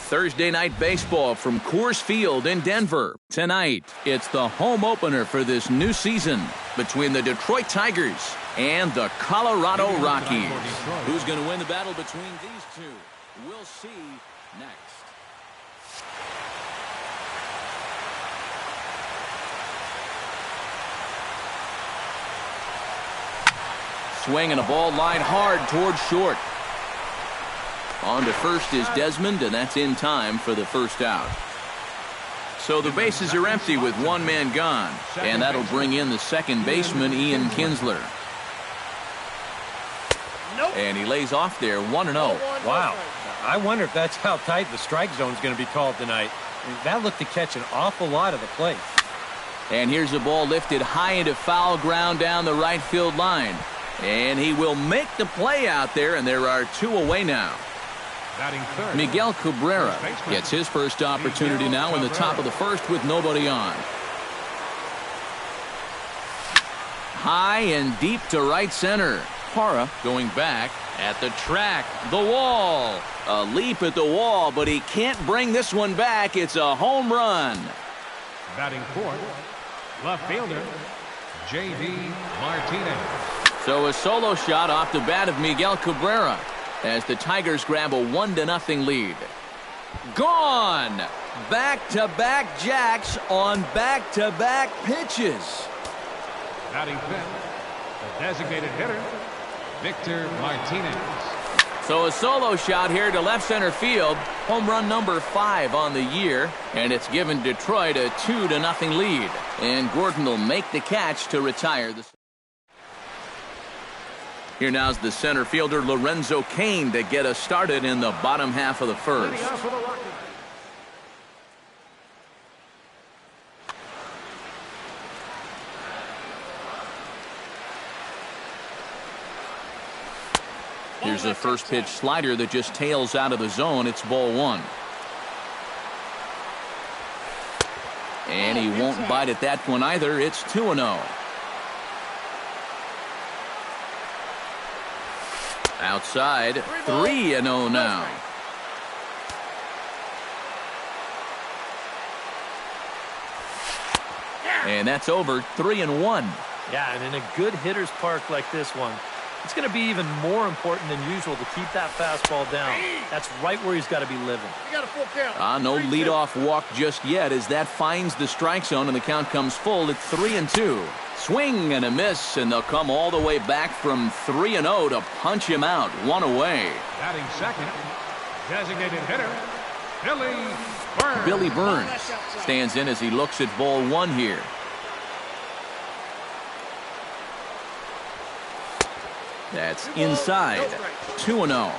Thursday night baseball from Coors Field in Denver. Tonight, it's the home opener for this new season between the Detroit Tigers and the Colorado Rockies. Who's going to win the battle between these two? We'll see next. Swing and a ball lined hard towards short. On to first is Desmond, and that's in time for the first out. So the bases are empty with one man gone, and that'll bring in the second baseman, Ian Kinsler. And he lays off there 1-0. Wow. I wonder if that's how tight the strike zone is going to be called tonight. That looked to catch an awful lot of the plate. And here's a ball lifted high into foul ground down the right field line. And he will make the play out there, and there are two away now. Miguel Cabrera gets his first opportunity now in the top of the first with nobody on. High and deep to right center. Parra going back at the track. The wall. A leap at the wall, but he can't bring this one back. It's a home run. Batting fourth, left fielder, J.D. Martinez. So a solo shot off the bat of Miguel Cabrera as the Tigers grab a 1-0 lead. Gone! Back-to-back jacks on back-to-back pitches. Batting fifth, the designated hitter, Victor Martinez. So a solo shot here to left center field. Home run number 5 on the year, and it's given Detroit a 2-0 lead. And Gordon will make the catch to retire the. Here now's the center fielder Lorenzo Cain to get us started in the bottom half of the first. Here's a first pitch slider that just tails out of the zone. It's ball 1. And he won't bite at that one either. It's 2-0. Outside, 3-0 now. And that's over. 3-1. Yeah, and in a good hitter's park like this one, it's going to be even more important than usual to keep that fastball down. That's right where he's got to be living. No leadoff walk just yet as that finds the strike zone and the count comes full at 3-2. Swing and a miss, and they'll come all the way back from 3-0 to punch him out. 1 away. Batting second, designated hitter, Billy Burns. Billy Burns stands in as he looks at ball 1 here. That's inside. 2-0.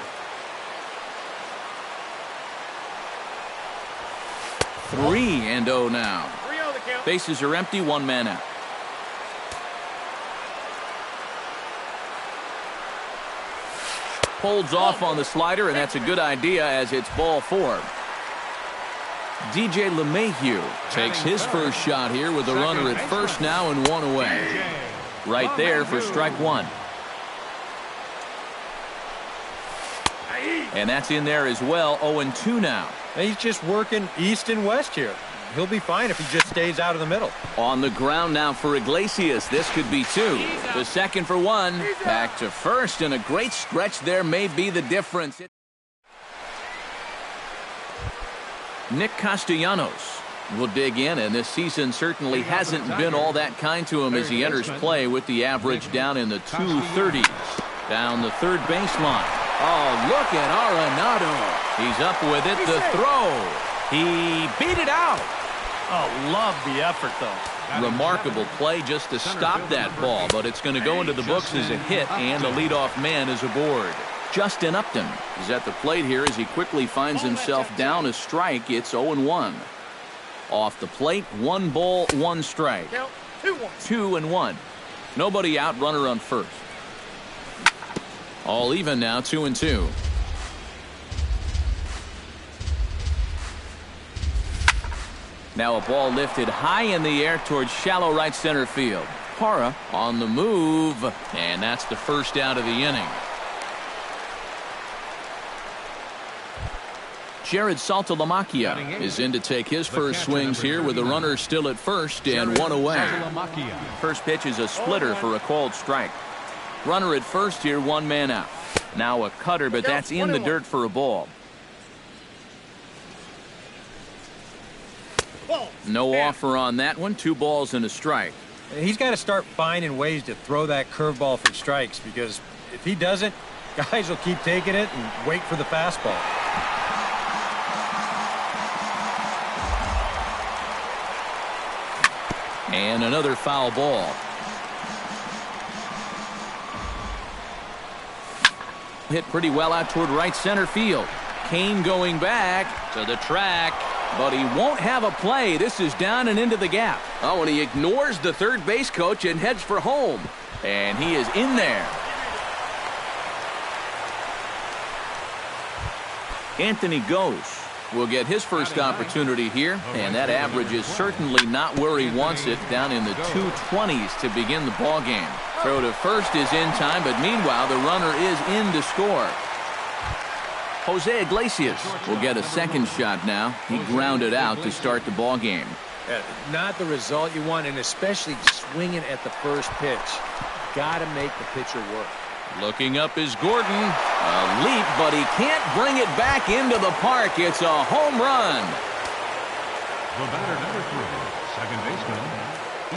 3-0 now. Bases are empty, one man out. Holds off on the slider, and that's a good idea as it's ball 4. DJ LeMahieu takes his first shot here with a runner at first now and 1 away. Right there for strike 1. And that's in there as well. 0-2 now. He's just working east and west here. He'll be fine if he just stays out of the middle. On the ground now for Iglesias. This could be 2. The second for 1. Back to first, and a great stretch there may be the difference. Nick Castellanos will dig in, and this season certainly hasn't been all that kind to him as he enters play with the average down in the 230s. Down the third baseline. Oh, look at Arenado. He's up with it. The throw. He beat it out. Oh, love the effort, though. Remarkable play just to stop that ball, but it's going to go into the books as a hit, and the leadoff man is aboard. Justin Upton is at the plate here as he quickly finds himself down a strike. It's 0-1. Off the plate, 1 ball, 1 strike. 2-1. Nobody out, runner on first. All even now, 2-2. Now a ball lifted high in the air towards shallow right center field. Parra on the move, and that's the first out of the inning. Jared Saltalamacchia is in to take his first swings here with the runner still at first and one away. First pitch is a splitter for a called strike. Runner at first here, one man out. Now a cutter, but that's in the dirt for a ball. No offer on that one. 2 balls and a strike. He's got to start finding ways to throw that curveball for strikes, because if he doesn't, guys will keep taking it and wait for the fastball. And another foul ball. Hit pretty well out toward right center field. Kane going back to the track, but he won't have a play. This is down and into the gap. Oh, and he ignores the third base coach and heads for home. And he is in there. Anthony Gose will get his first opportunity here, and that average is certainly not where he wants it, down in the 220s to begin the ball game. Throw to first is in time, but meanwhile the runner is in to score. Jose Iglesias will get a second shot now. He grounded out to start the ball game. Not the result you want, and especially swinging at the first pitch. Got to make the pitcher work. Looking up is Gordon. A leap, but he can't bring it back into the park. It's a home run. The batter, number 3, second baseman,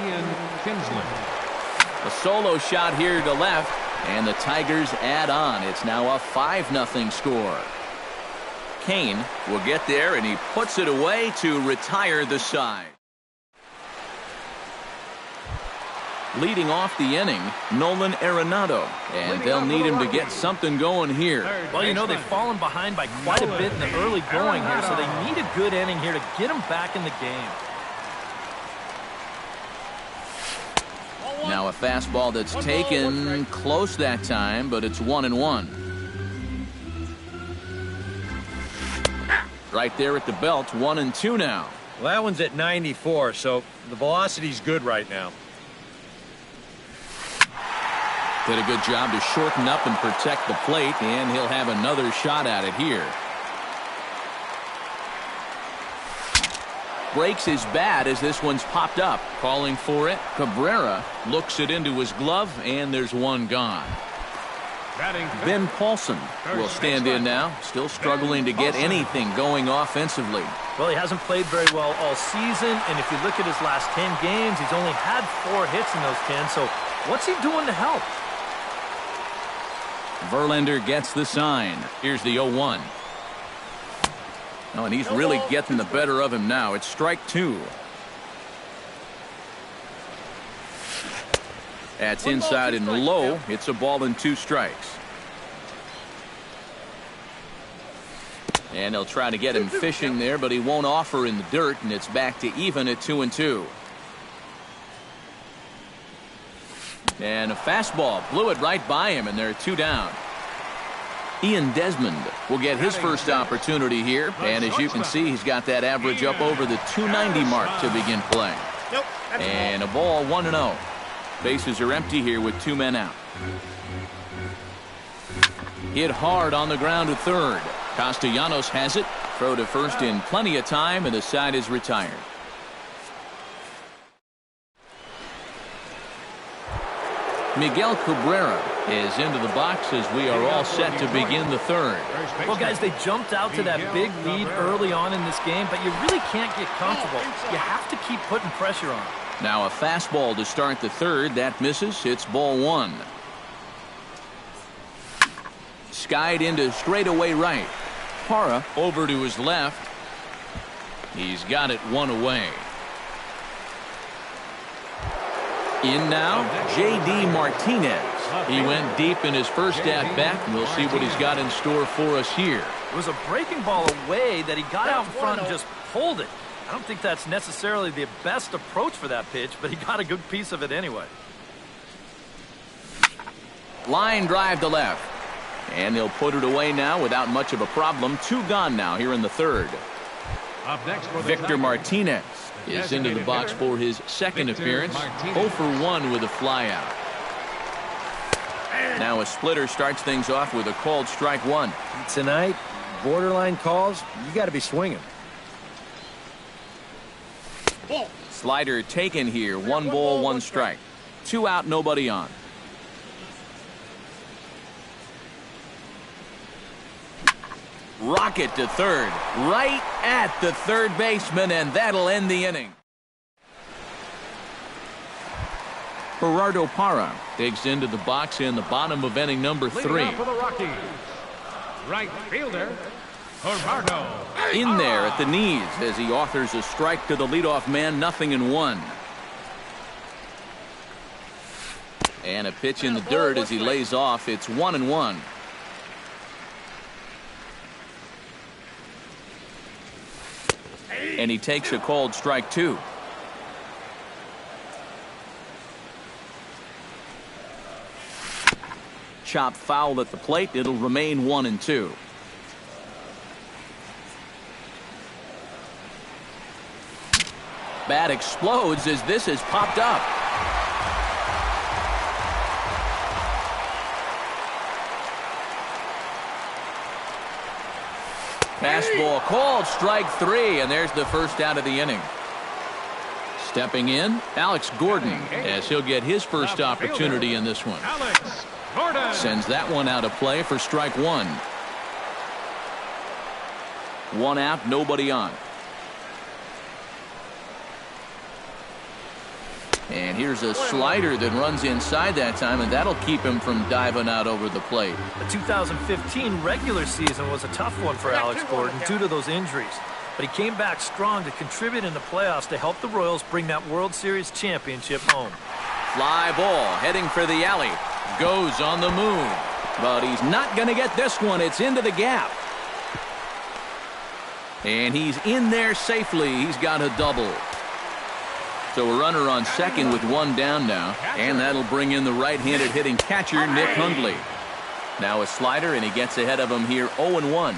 Ian Kinsler. A solo shot here to left, and the Tigers add on. It's now a 5-0 score. Kane will get there, and he puts it away to retire the side. Leading off the inning, Nolan Arenado, and they'll need him to get something going here. Well, you know, they've fallen behind by quite a bit in the early going here, so they need a good inning here to get them back in the game. Now a fastball that's taken close that time, but it's 1-1. Right there at the belt, 1-2 now. Well, that one's at 94, so the velocity's good right now. Did a good job to shorten up and protect the plate, and he'll have another shot at it here. Breaks his bat as this one's popped up. Calling for it. Cabrera looks it into his glove, and there's one gone. Ben Paulson will stand in now, still struggling to get anything going offensively. Well, he hasn't played very well all season, and if you look at his last 10 games, he's only had 4 hits in those 10, so what's he doing to help? Verlander gets the sign. Here's the 0-1. Oh, and he's really getting the better of him now. It's strike 2. That's inside and low. It's a ball and 2 strikes. And they'll try to get him fishing there, but he won't offer in the dirt, and it's back to even at 2-2. And a fastball blew it right by him, and they're 2 down. Ian Desmond will get his first opportunity here, and as you can see, he's got that average up over the 290 mark to begin play. And a ball, 1-0. Bases are empty here with 2 men out. Hit hard on the ground at third. Castellanos has it. Throw to first in plenty of time, and the side is retired. Miguel Cabrera is into the box as we are all set to begin the third. Well, guys, they jumped out to that big lead early on in this game, but you really can't get comfortable. You have to keep putting pressure on. Now a fastball to start the third. That misses. It's ball 1. Skied into straightaway right. Parra over to his left. He's got it 1 away. In now, J.D. Martinez. He went deep in his first at-bat, and we'll see what he's got in store for us here. It was a breaking ball away that he got out in front and just pulled it. I don't think that's necessarily the best approach for that pitch, but he got a good piece of it anyway. Line drive to left. And they'll put it away now without much of a problem. 2 gone now here in the third. Up next for the Victor Martinez is into the box for his second appearance. 0 for 1 with a flyout. Now a splitter starts things off with a called strike 1. Tonight, borderline calls, you got to be swinging. Slider taken here. 1 ball, 1 strike. 2 out, nobody on. Rocket to third, right at the third baseman, and that'll end the inning. Gerardo Parra digs into the box in the bottom of inning number 3. Leading off for the Rockies, right fielder, Gerardo. In there at the knees as he offers a strike to the leadoff man, 0-1. And a pitch in the dirt as he lays off. It's 1-1. And he takes a called strike 2. Chop foul at the plate. It'll remain 1-2. Bat explodes as this has popped up. Fastball called, strike 3, and there's the first out of the inning. Stepping in, Alex Gordon, as he'll get his first opportunity in this one. Alex Gordon sends that one out of play for strike 1. 1 out, nobody on. And here's a slider that runs inside that time, and that'll keep him from diving out over the plate. The 2015 regular season was a tough one for Alex Gordon due to those injuries. But he came back strong to contribute in the playoffs to help the Royals bring that World Series championship home. Fly ball heading for the alley. Goes on the move. But he's not going to get this one. It's into the gap. And he's in there safely. He's got a double. So a runner on second with 1 down now. And that'll bring in the right-handed hitting catcher, Nick Hundley. Now a slider, and he gets ahead of him here, 0-1.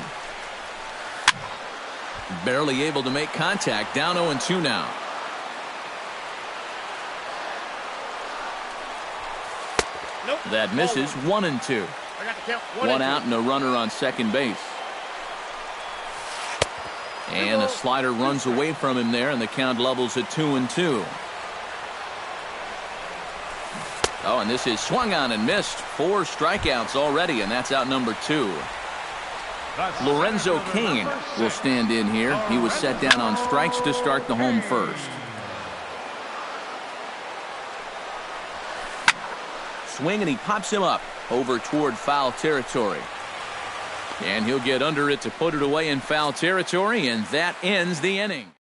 Barely able to make contact, down 0-2 now. That misses, 1-2. 1 out and a runner on second base. And a slider runs away from him there, and the count levels at 2-2. Oh, and this is swung on and missed. 4 strikeouts already, and that's out number 2. Lorenzo Cain will stand in here. He was set down on strikes to start the home first. Swing, and he pops him up over toward foul territory. And he'll get under it to put it away in foul territory, and that ends the inning.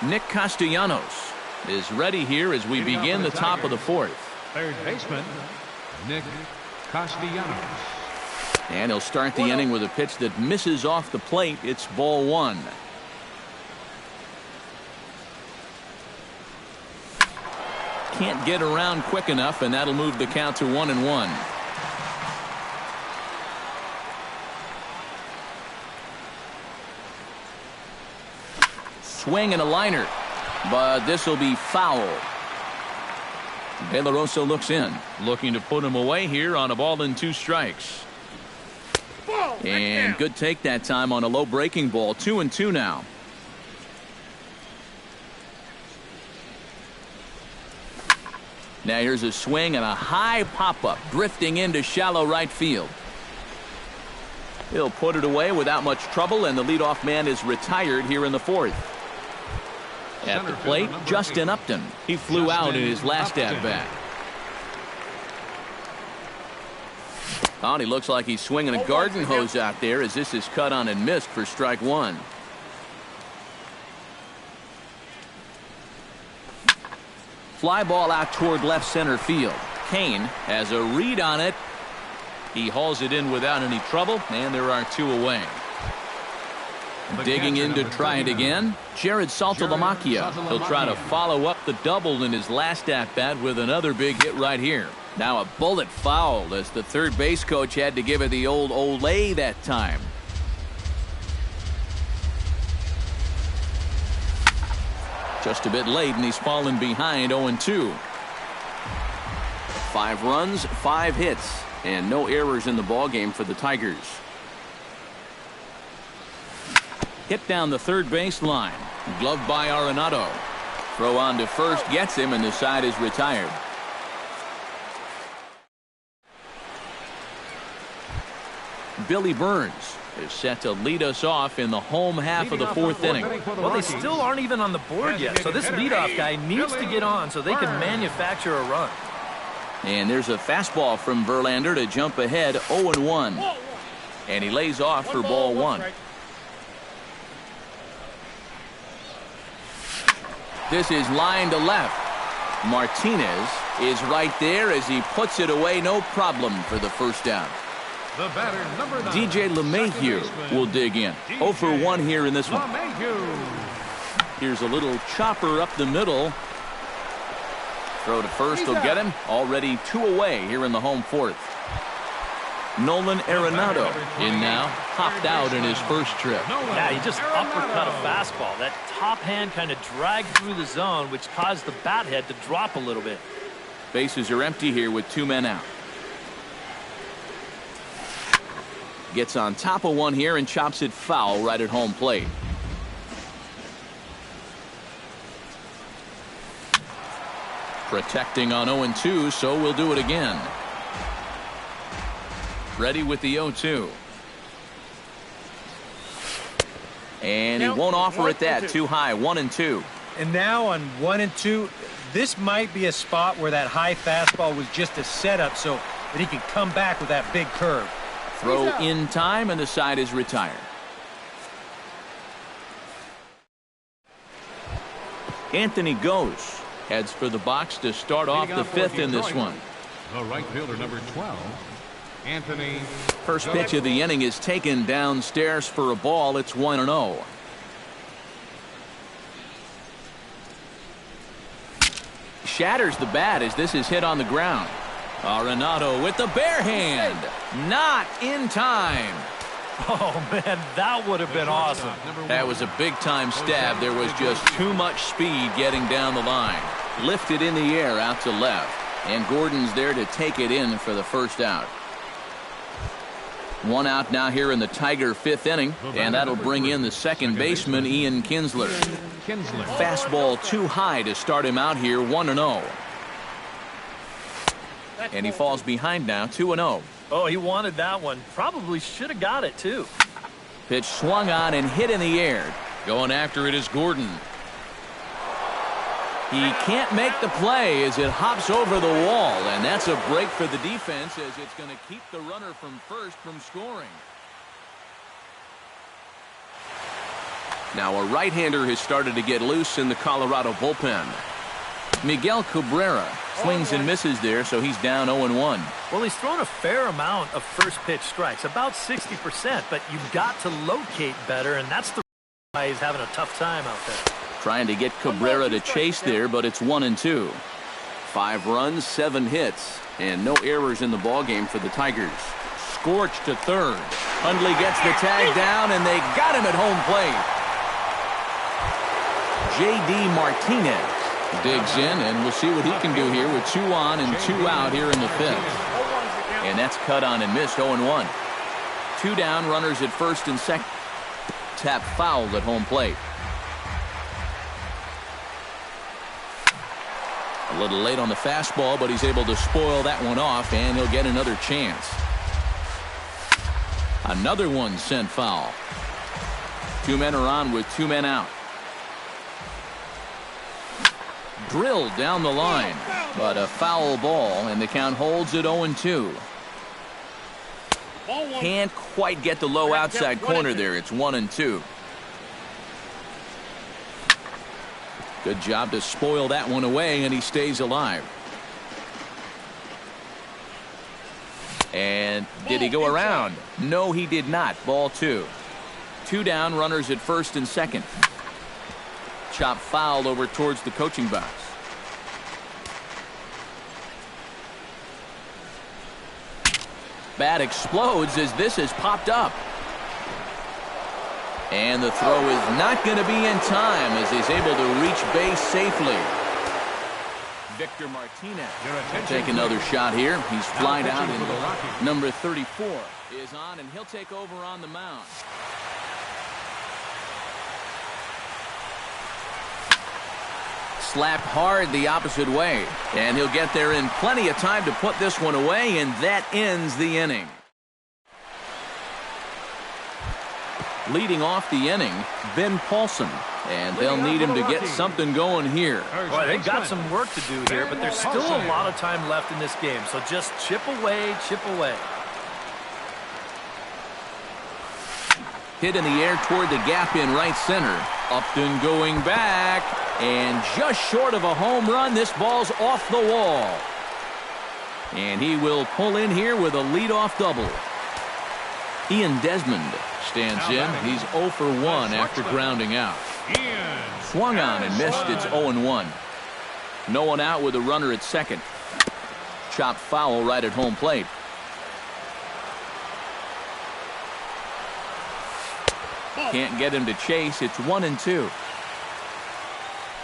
Nick Castellanos is ready here as we begin the top of the 4th. Third baseman, Nick Castellanos. And he'll start the inning with a pitch that misses off the plate. It's ball 1. Can't get around quick enough, and that'll move the count to 1-1. Swing and a liner, but this will be foul. De La Rosa looks in, looking to put him away here on a ball and 2 strikes. And good take that time on a low breaking ball. 2-2 now. Now here's a swing and a high pop-up drifting into shallow right field. He'll put it away without much trouble, and the leadoff man is retired here in the 4th. At the plate, Justin Upton. He flew out in his last at-bat. Oh, and he looks like he's swinging a garden hose out there as this is cut on and missed for strike 1. Fly ball out toward left center field. Cain has a read on it. He hauls it in without any trouble, and there are 2 away. Digging in to try it again, Jared Saltalamacchia. He'll try to follow up the double in his last at-bat with another big hit right here. Now a bullet foul as the third base coach had to give it the old Olay that time. Just a bit late, and he's fallen behind 0-2. 5 runs, 5 hits, and no errors in the ballgame for the Tigers. Hit down the third baseline. Gloved by Arenado. Throw on to first gets him, and the side is retired. Billy Burns is set to lead us off in the home half of the fourth inning. Well, they still aren't even on the board yet, so this leadoff guy needs to get on so they can manufacture a run. And there's a fastball from Verlander to jump ahead 0-1. And he lays off for ball one. This is line to left. Martinez is right there as he puts it away, no problem for the first out. The batter, number 9. DJ LeMahieu will dig in. 0 for 1 here in this one. Here's a little chopper up the middle. Throw to first will get him. Already 2 away here in the home fourth. Nolan Arenado in now. Hopped out in his first trip. Yeah, he just uppercut a fastball. That top hand kind of dragged through the zone, which caused the bat head to drop a little bit. Bases are empty here with 2 men out. Gets on top of one here and chops it foul right at home plate. Protecting on 0-2, so we'll do it again. Ready with the 0-2. And he won't offer it that. Too high. 1-2. And now on 1-2, this might be a spot where that high fastball was just a setup so that he can come back with that big curve. Throw in time, and the side is retired. Anthony Gose heads for the box to start off the fifth in this one. The right fielder, number 12, Anthony. First pitch of the inning is taken downstairs for a ball. It's 1-0. Shatters the bat as this is hit on the ground. Arenado with the bare hand. Not in time. Oh, man, that would have been awesome. That was a big-time stab. There was just too much speed getting down the line. Lifted in the air out to left. And Gordon's there to take it in for the first out. 1 out now here in the Tiger fifth inning. And that'll bring in the second baseman, Ian Kinsler. Fastball too high to start him out here, 1-0. And he falls behind now, 2-0. Oh, he wanted that one. Probably should have got it, too. Pitch swung on and hit in the air. Going after it is Gordon. He can't make the play as it hops over the wall. And that's a break for the defense as it's going to keep the runner from first from scoring. Now a right-hander has started to get loose in the Colorado bullpen. Miguel Cabrera swings and misses there, so he's down 0-1. Well, he's thrown a fair amount of first pitch strikes, about 60%, but you've got to locate better, and that's the reason why he's having a tough time out there. Trying to get Cabrera to chase there, but it's 1-2. 5 runs, 7 hits, and no errors in the ballgame for the Tigers. Scorched to third. Hundley gets the tag down, and they got him at home plate. J.D. Martinez digs in, and we'll see what he can do here with 2 on and 2 out here in the fifth. And that's cut on and missed, 0-1. 2 down, runners at first and second. Tap fouled at home plate. A little late on the fastball, but he's able to spoil that one off, and he'll get another chance. Another one sent foul. 2 men are on with 2 men out. Drilled down the line, but a foul ball, and the count holds at 0-2. Can't quite get the low outside corner there. It's 1-2. Good job to spoil that one away, and he stays alive. And did he go around? No, he did not. Ball 2. 2 down, runners at first and second. Chop fouled over towards the coaching box. Bat explodes as this has popped up. And the throw is not going to be in time as he's able to reach base safely. Victor Martinez will take another shot here. He's flied out, and number 34 is on, and he'll take over on the mound. Slapped hard the opposite way. And he'll get there in plenty of time to put this one away, and that ends the inning. Leading off the inning, Ben Paulson. And they'll need him to get something going here. Boy, they got some work to do here, but there's still a lot of time left in this game. So just chip away, chip away. Hit in the air toward the gap in right center. Upton going back. And just short of a home run, this ball's off the wall. And he will pull in here with a leadoff double. Ian Desmond stands in. He's 0 for 1 after grounding out. Swung on and missed. It's 0-1. No one out with a runner at second. Chopped foul right at home plate. Can't get him to chase. It's 1-2.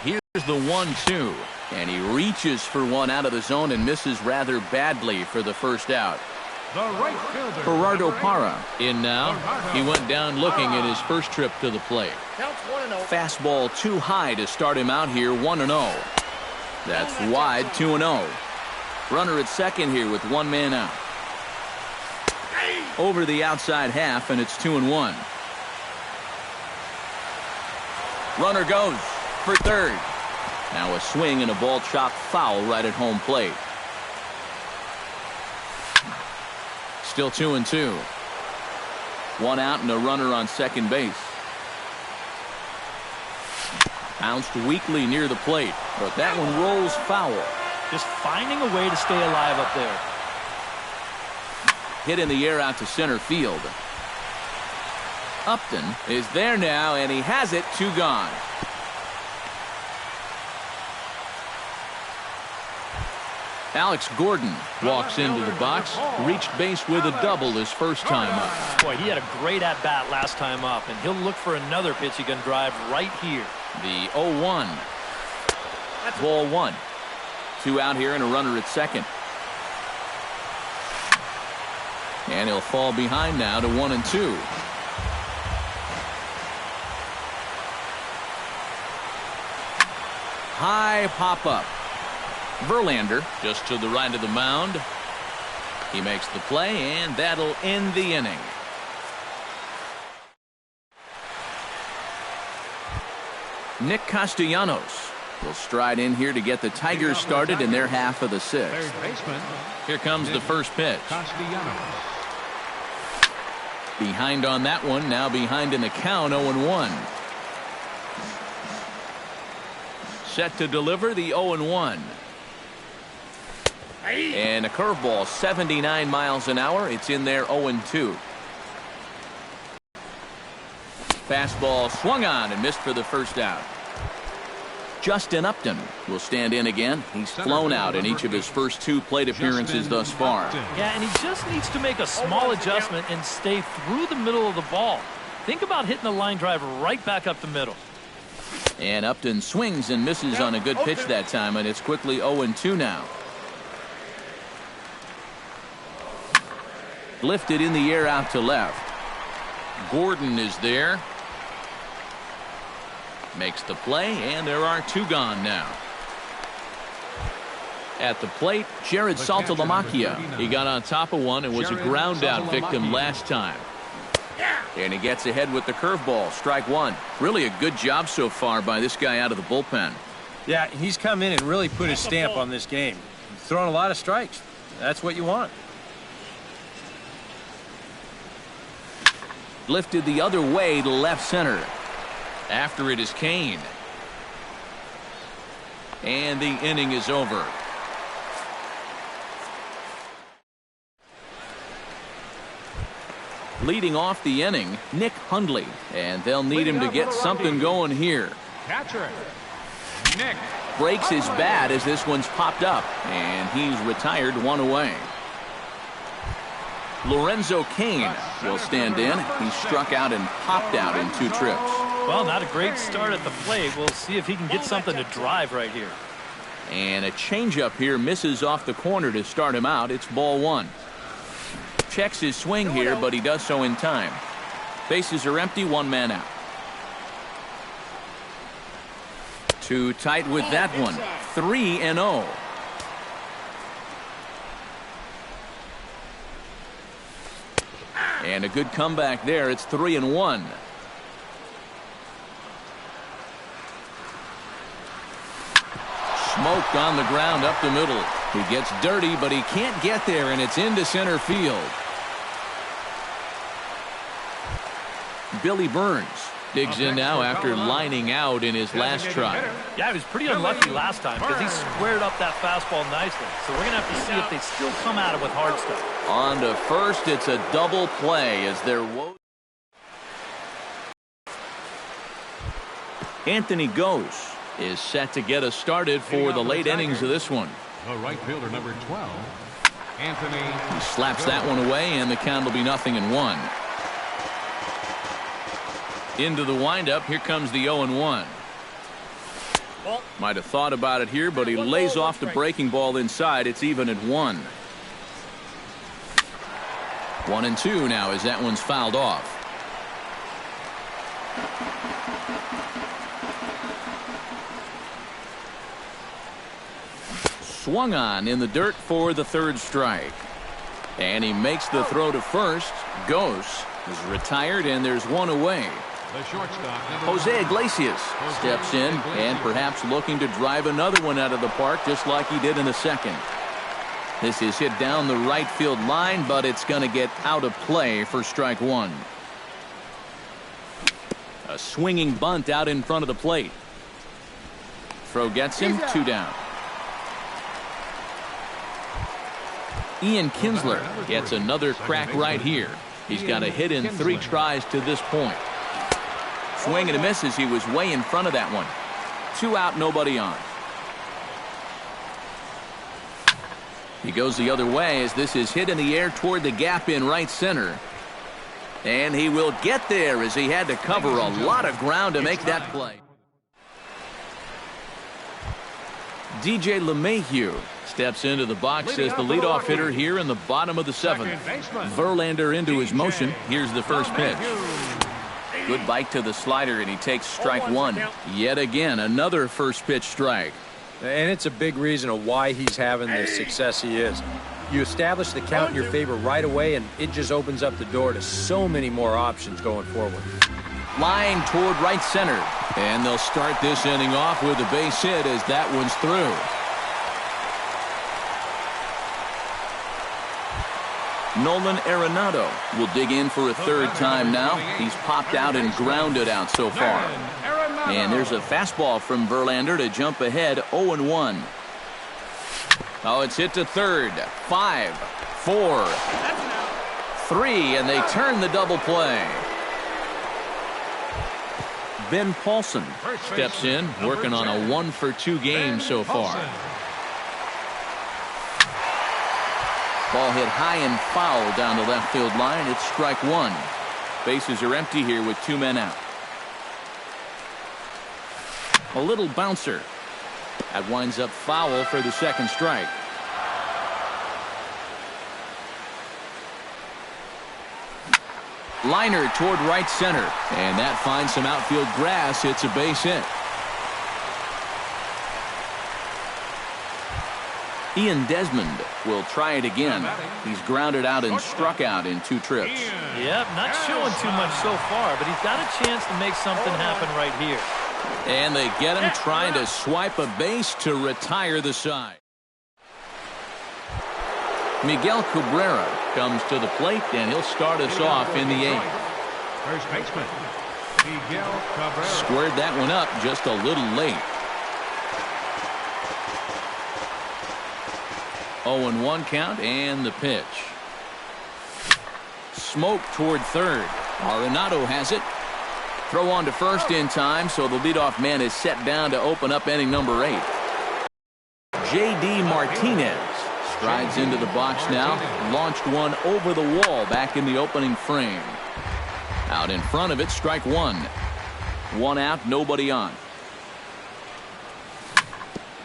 Here's the 1-2. And he reaches for one out of the zone and misses rather badly for the first out. The right fielder, Gerardo Parra in now. He went down looking at his first trip to the plate. Fastball too high to start him out here, 1-0. That's wide, 2-0. Runner at second here with one man out. Over the outside half, and it's 2-1. Runner goes for third. Now a swing and a ball chopped foul right at home plate. Still 2-2. One out and a runner on second base. Bounced weakly near the plate, but that one rolls foul. Just finding a way to stay alive up there. Hit in the air out to center field. Upton is there now, and he has it. 2 gone. Alex Gordon walks into the box, reached base with a double his first time up. Boy, he had a great at-bat last time up, and he'll look for another pitch he can drive right here. The 0-1. Ball 1. 2 out here and a runner at second. And he'll fall behind now to 1-2. High pop-up. Verlander just to the right of the mound. He makes the play, and that'll end the inning. Nick Castellanos will stride in here to get the Tigers started in their half of the 6th. Here comes the first pitch. Behind on that one, now behind in the count, 0-1. Set to deliver the 0-1. And a curveball, 79 miles an hour. It's in there, 0-2. Fastball swung on and missed for the first out. Justin Upton will stand in again. He's flown out in each of his first 2 plate appearances thus far. Yeah, and he just needs to make a small adjustment and stay through the middle of the ball. Think about hitting the line drive right back up the middle. And Upton swings and misses on a good pitch that time, and it's quickly 0-2 now. Lifted in the air out to left. Gordon is there. Makes the play, and there are 2 gone now. At the plate, Jared Saltalamacchia. He got on top of one and was a ground out victim last time. And he gets ahead with the curveball. Strike 1. Really a good job so far by this guy out of the bullpen. Yeah, he's come in and really put his stamp on this game. He's thrown a lot of strikes. That's what you want. Lifted the other way to left center. After it is Kane. And the inning is over. Leading off the inning, Nick Hundley. And they'll need him to get something going here. Catcher, Nick. Breaks his bat as this one's popped up. And he's retired, 1 away. Lorenzo Cain will stand in. He struck out and popped out in 2 trips. Well, not a great start at the plate. We'll see if he can get something to drive right here. And a changeup here misses off the corner to start him out. It's ball 1. Checks his swing here, but he does so in time. Bases are empty, 1 man out. Too tight with that one. 3-0. And a good comeback there. It's 3-1. Smoked on the ground up the middle. He gets dirty, but he can't get there, and it's into center field. Billy Burns digs in now after lining out in his last try. Yeah, he was pretty unlucky last time because he squared up that fastball nicely. So we're going to have to see if they still come at it with hard stuff. On to first, it's a double play as they're Anthony Gose is set to get us started for the late innings of this one. The right fielder, number 12, Anthony. He slaps that one away, and the count will be 0-1. Into the windup. Here comes the 0-1. Might have thought about it here, but he lays off the breaking ball inside. It's even at 1. 1-2 now as that one's fouled off. Swung on in the dirt for the third strike. And he makes the throw to first. Gose is retired, and there's one away. The shortstop, Jose Iglesias steps in and perhaps looking to drive another one out of the park just like he did in the second. This is hit down the right field line, but it's going to get out of play for strike one. A swinging bunt out in front of the plate. Throw gets him, 2 down. Ian Kinsler gets another crack right here. He's got a hit in 3 tries to this point. Swing and a miss as he was way in front of that one. 2 out, nobody on. He goes the other way as this is hit in the air toward the gap in right center. And he will get there as he had to cover a lot of ground to make that play. DJ LeMahieu steps into the box as the leadoff hitter here in the bottom of the 7th. Verlander into his motion. Here's the first pitch. Good bite to the slider, and he takes strike 1. Yet again, another first pitch strike. And it's a big reason of why he's having the success he is. You establish the count in your favor right away, and it just opens up the door to so many more options going forward. Flying toward right center. And they'll start this inning off with a base hit as that one's through. Nolan Arenado will dig in for a third time now. He's popped out and grounded out so far. And there's a fastball from Verlander to jump ahead 0-1. Oh, it's hit to third. 5, 4, 3, and they turn the double play. Ben Paulson steps in, working on a 1-for-2 game so far. Ball hit high and foul down the left field line. It's strike 1. Bases are empty here with 2 men out. A little bouncer. That winds up foul for the second strike. Liner toward right center. And that finds some outfield grass. It's a base hit. Ian Desmond will try it again. He's grounded out and struck out in 2 trips. Yep, not showing too much so far, but he's got a chance to make something happen right here. And they get him trying to swipe a base to retire the side. Miguel Cabrera comes to the plate, and he'll start us off in the 8th. First baseman, Miguel Cabrera. Squared that one up just a little late. 0-1 count, and the pitch. Smoke toward third. Arenado has it. Throw on to first in time, so the leadoff man is set down to open up inning number 8. J.D. Martinez strides into the box now. Launched one over the wall back in the opening frame. Out in front of it, strike 1. 1 out, nobody on.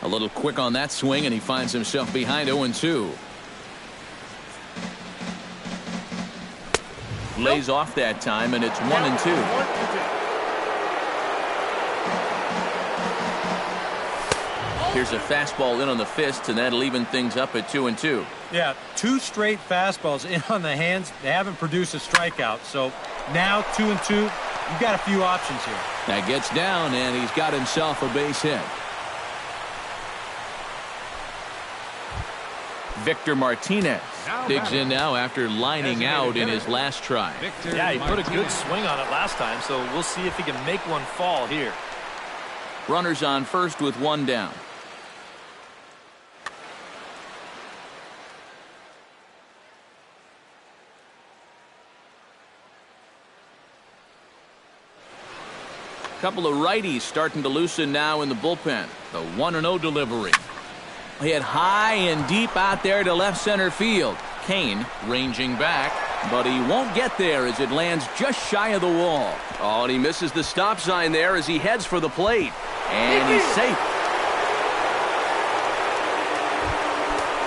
A little quick on that swing, and he finds himself behind 0-2. Lays off that time, and it's 1-2. Here's a fastball in on the fist, and that'll even things up at 2-2. Yeah, 2 straight fastballs in on the hands. They haven't produced a strikeout. So now 2-2, you've got a few options here. That gets down, and he's got himself a base hit. Victor Martinez digs in now after lining out in his last try. Yeah, he put a good swing on it last time, so we'll see if he can make one fall here. Runners on first with 1 down. Couple of righties starting to loosen now in the bullpen. The 1-0 delivery. Hit high and deep out there to left center field. Kane ranging back, but he won't get there as it lands just shy of the wall. Oh, and he misses the stop sign there as he heads for the plate. And he's safe.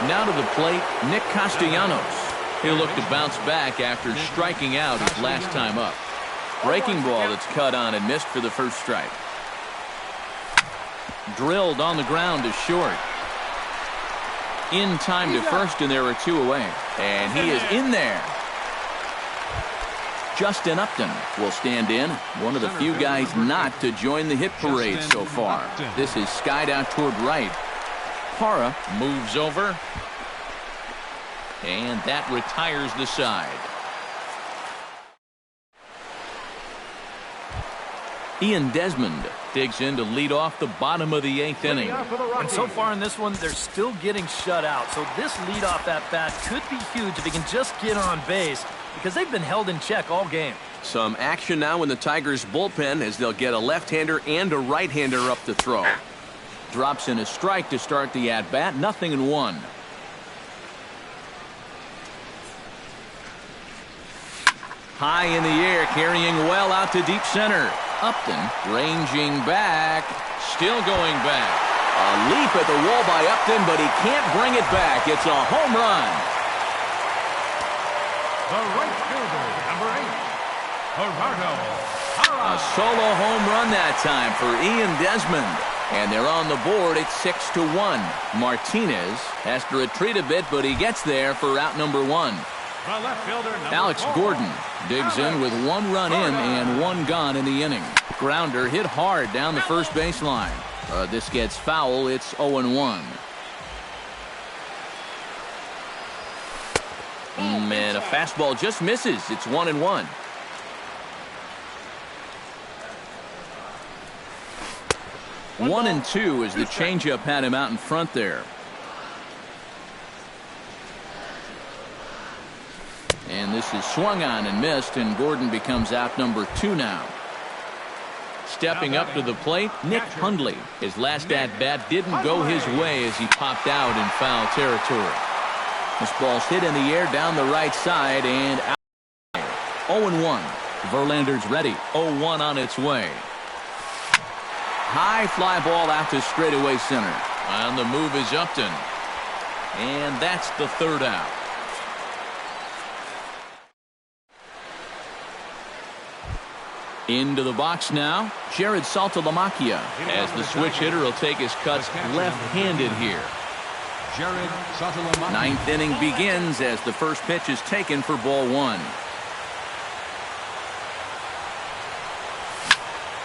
Now to the plate, Nick Castellanos. He'll look to bounce back after striking out his last time up. Breaking ball that's cut on and missed for the first strike. Drilled on the ground to short. In time to first, and there are 2 away. And he is in there. Justin Upton will stand in. One of the few guys not to join the hit parade so far. This is skied out toward right. Parra moves over. And that retires the side. Ian Desmond digs in to lead off the bottom of the 8th inning. And so far in this one, they're still getting shut out. So this leadoff at bat could be huge if he can just get on base, because they've been held in check all game. Some action now in the Tigers bullpen as they'll get a left-hander and a right-hander up to throw. Drops in a strike to start the at-bat. 0-1. High in the air, carrying well out to deep center. Upton ranging back, still going back. A leap at the wall by Upton, but he can't bring it back. It's a home run. The right fielder, number 8, Gerardo. A solo home run that time for Ian Desmond. And they're on the board at 6-1. Martinez has to retreat a bit, but he gets there for out number 1. The left fielder, number Alex 4. Gordon digs in with 1 run in and 1 gone in the inning. Grounder hit hard down the first baseline. This gets foul. It's 0-1. And a fastball just misses. It's 1-1. One and 2 as the changeup had him out in front there. And this is swung on and missed, and Gordon becomes out number 2 now. Stepping up to the plate, Nick Hundley. His last at-bat didn't go his way as he popped out in foul territory. This ball's hit in the air down the right side and out. 0-1. Verlander's ready. 0-1 on its way. High fly ball out to straightaway center. On the move is Upton. And that's the 3rd out. Into the box now, Jared Saltalamacchia, as the switch hitter will take his cuts left-handed here. Jared Saltalamacchia. 9th inning begins as the first pitch is taken for ball 1.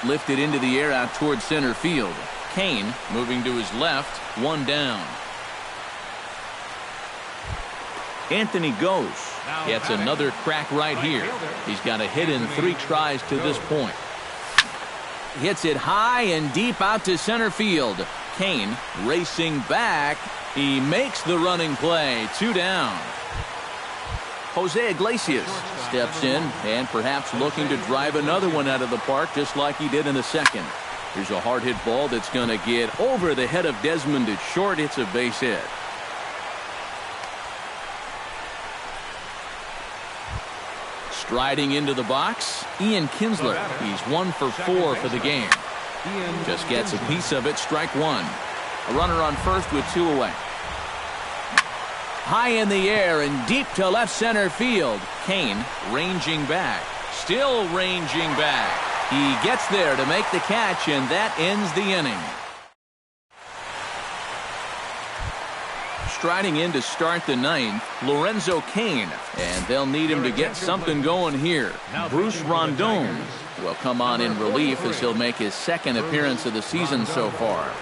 Lifted into the air out toward center field. Kane moving to his left, 1 down. Anthony goes. Gets another crack right here. He's got a hit in 3 tries to this point. Hits it high and deep out to center field. Kane racing back. He makes the running play. 2 down. Jose Iglesias steps in and perhaps looking to drive another one out of the park just like he did in the second. Here's a hard hit ball that's going to get over the head of Desmond at short. It's a base hit. Striding into the box, Ian Kinsler. He's 1 for 4 for the game. Just gets a piece of it, strike 1. A runner on first with 2 away. High in the air and deep to left center field. Kane ranging back. Still ranging back. He gets there to make the catch, and that ends the inning. striding in to start the ninth, Lorenzo Cain, and they'll need him to get something going here. Bruce Rondon will come on in relief as he'll make his second appearance of the season so far.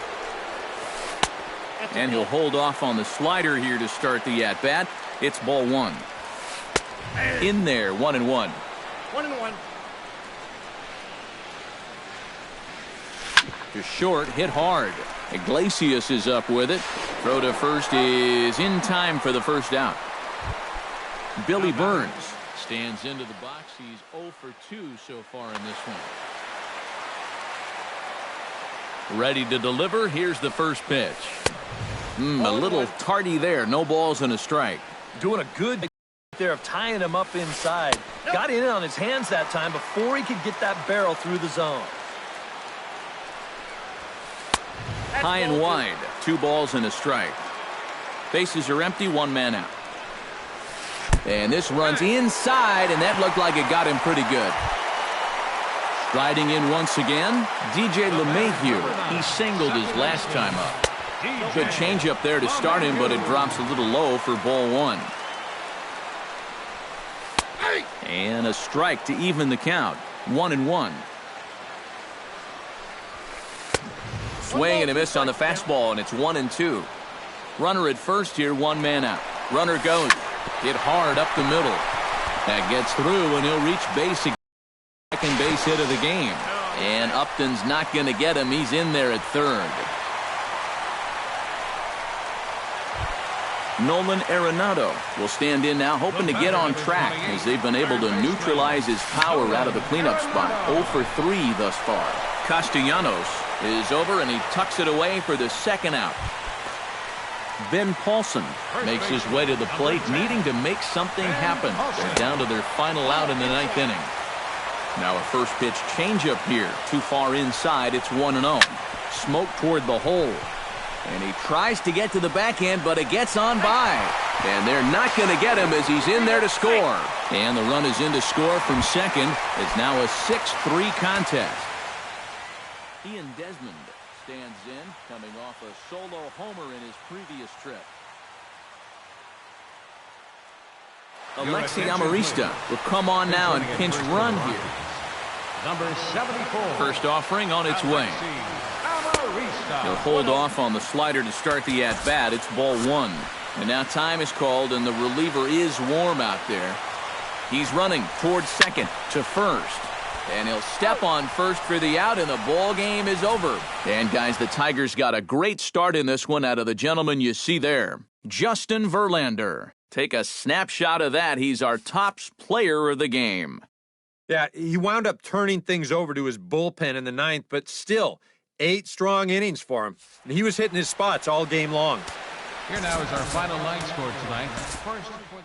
And he'll hold off on the slider here to start the at-bat. It's ball one. In there, 1-1. 1-1. To short, hit hard. Iglesias is up with it. Throw to first is in time for the first out. Billy Burns stands into the box. He's 0 for 2 so far in this one. Ready to deliver. Here's the first pitch. A little tardy there. No balls and a strike. Doing a good job there of tying him up inside. Got in on his hands that time before he could get that barrel through the zone. High and wide. 2 balls and a strike. Bases are empty. 1 man out. And this runs inside, and that looked like it got him pretty good. Striding in once again, DJ LeMahieu. He singled his last time up. Good changeup there to start him, but it drops a little low for ball 1. And a strike to even the count. 1-1. Swing and a miss on the fastball, and it's 1-2. Runner at first here, 1 man out. Runner goes. Hit hard up the middle. That gets through, and he'll reach base again. Second base hit of the game. And Upton's not going to get him. He's in there at third. Nolan Arenado will stand in now, hoping to get on track as they've been able to neutralize his power out of the cleanup spot. 0 for 3 thus far. Castellanos is over, and he tucks it away for the second out. Ben Paulson makes his way to the plate, needing to make something happen. They're down to their final out in the 9th inning. Now a first pitch changeup here. Too far inside. It's 1-0. Smoke toward the hole. And he tries to get to the backhand, but it gets on by. And they're not going to get him as he's in there to score. And the run is in to score from second. It's now a 6-3 contest. Ian Desmond stands in, coming off a solo homer in his previous trip. Alexi Amarista will come on now and pinch run here. Number 74. First offering on its way. He'll hold off on the slider to start the at-bat. It's ball 1. And now time is called, and the reliever is warm out there. He's running towards second to first. And he'll step on first for the out, and the ball game is over. And, guys, the Tigers got a great start in this one out of the gentleman you see there, Justin Verlander. Take a snapshot of that. He's our top player of the game. Yeah, he wound up turning things over to his bullpen in the 9th, but still, 8 strong innings for him. And he was hitting his spots all game long. Here now is our final line score tonight. First for the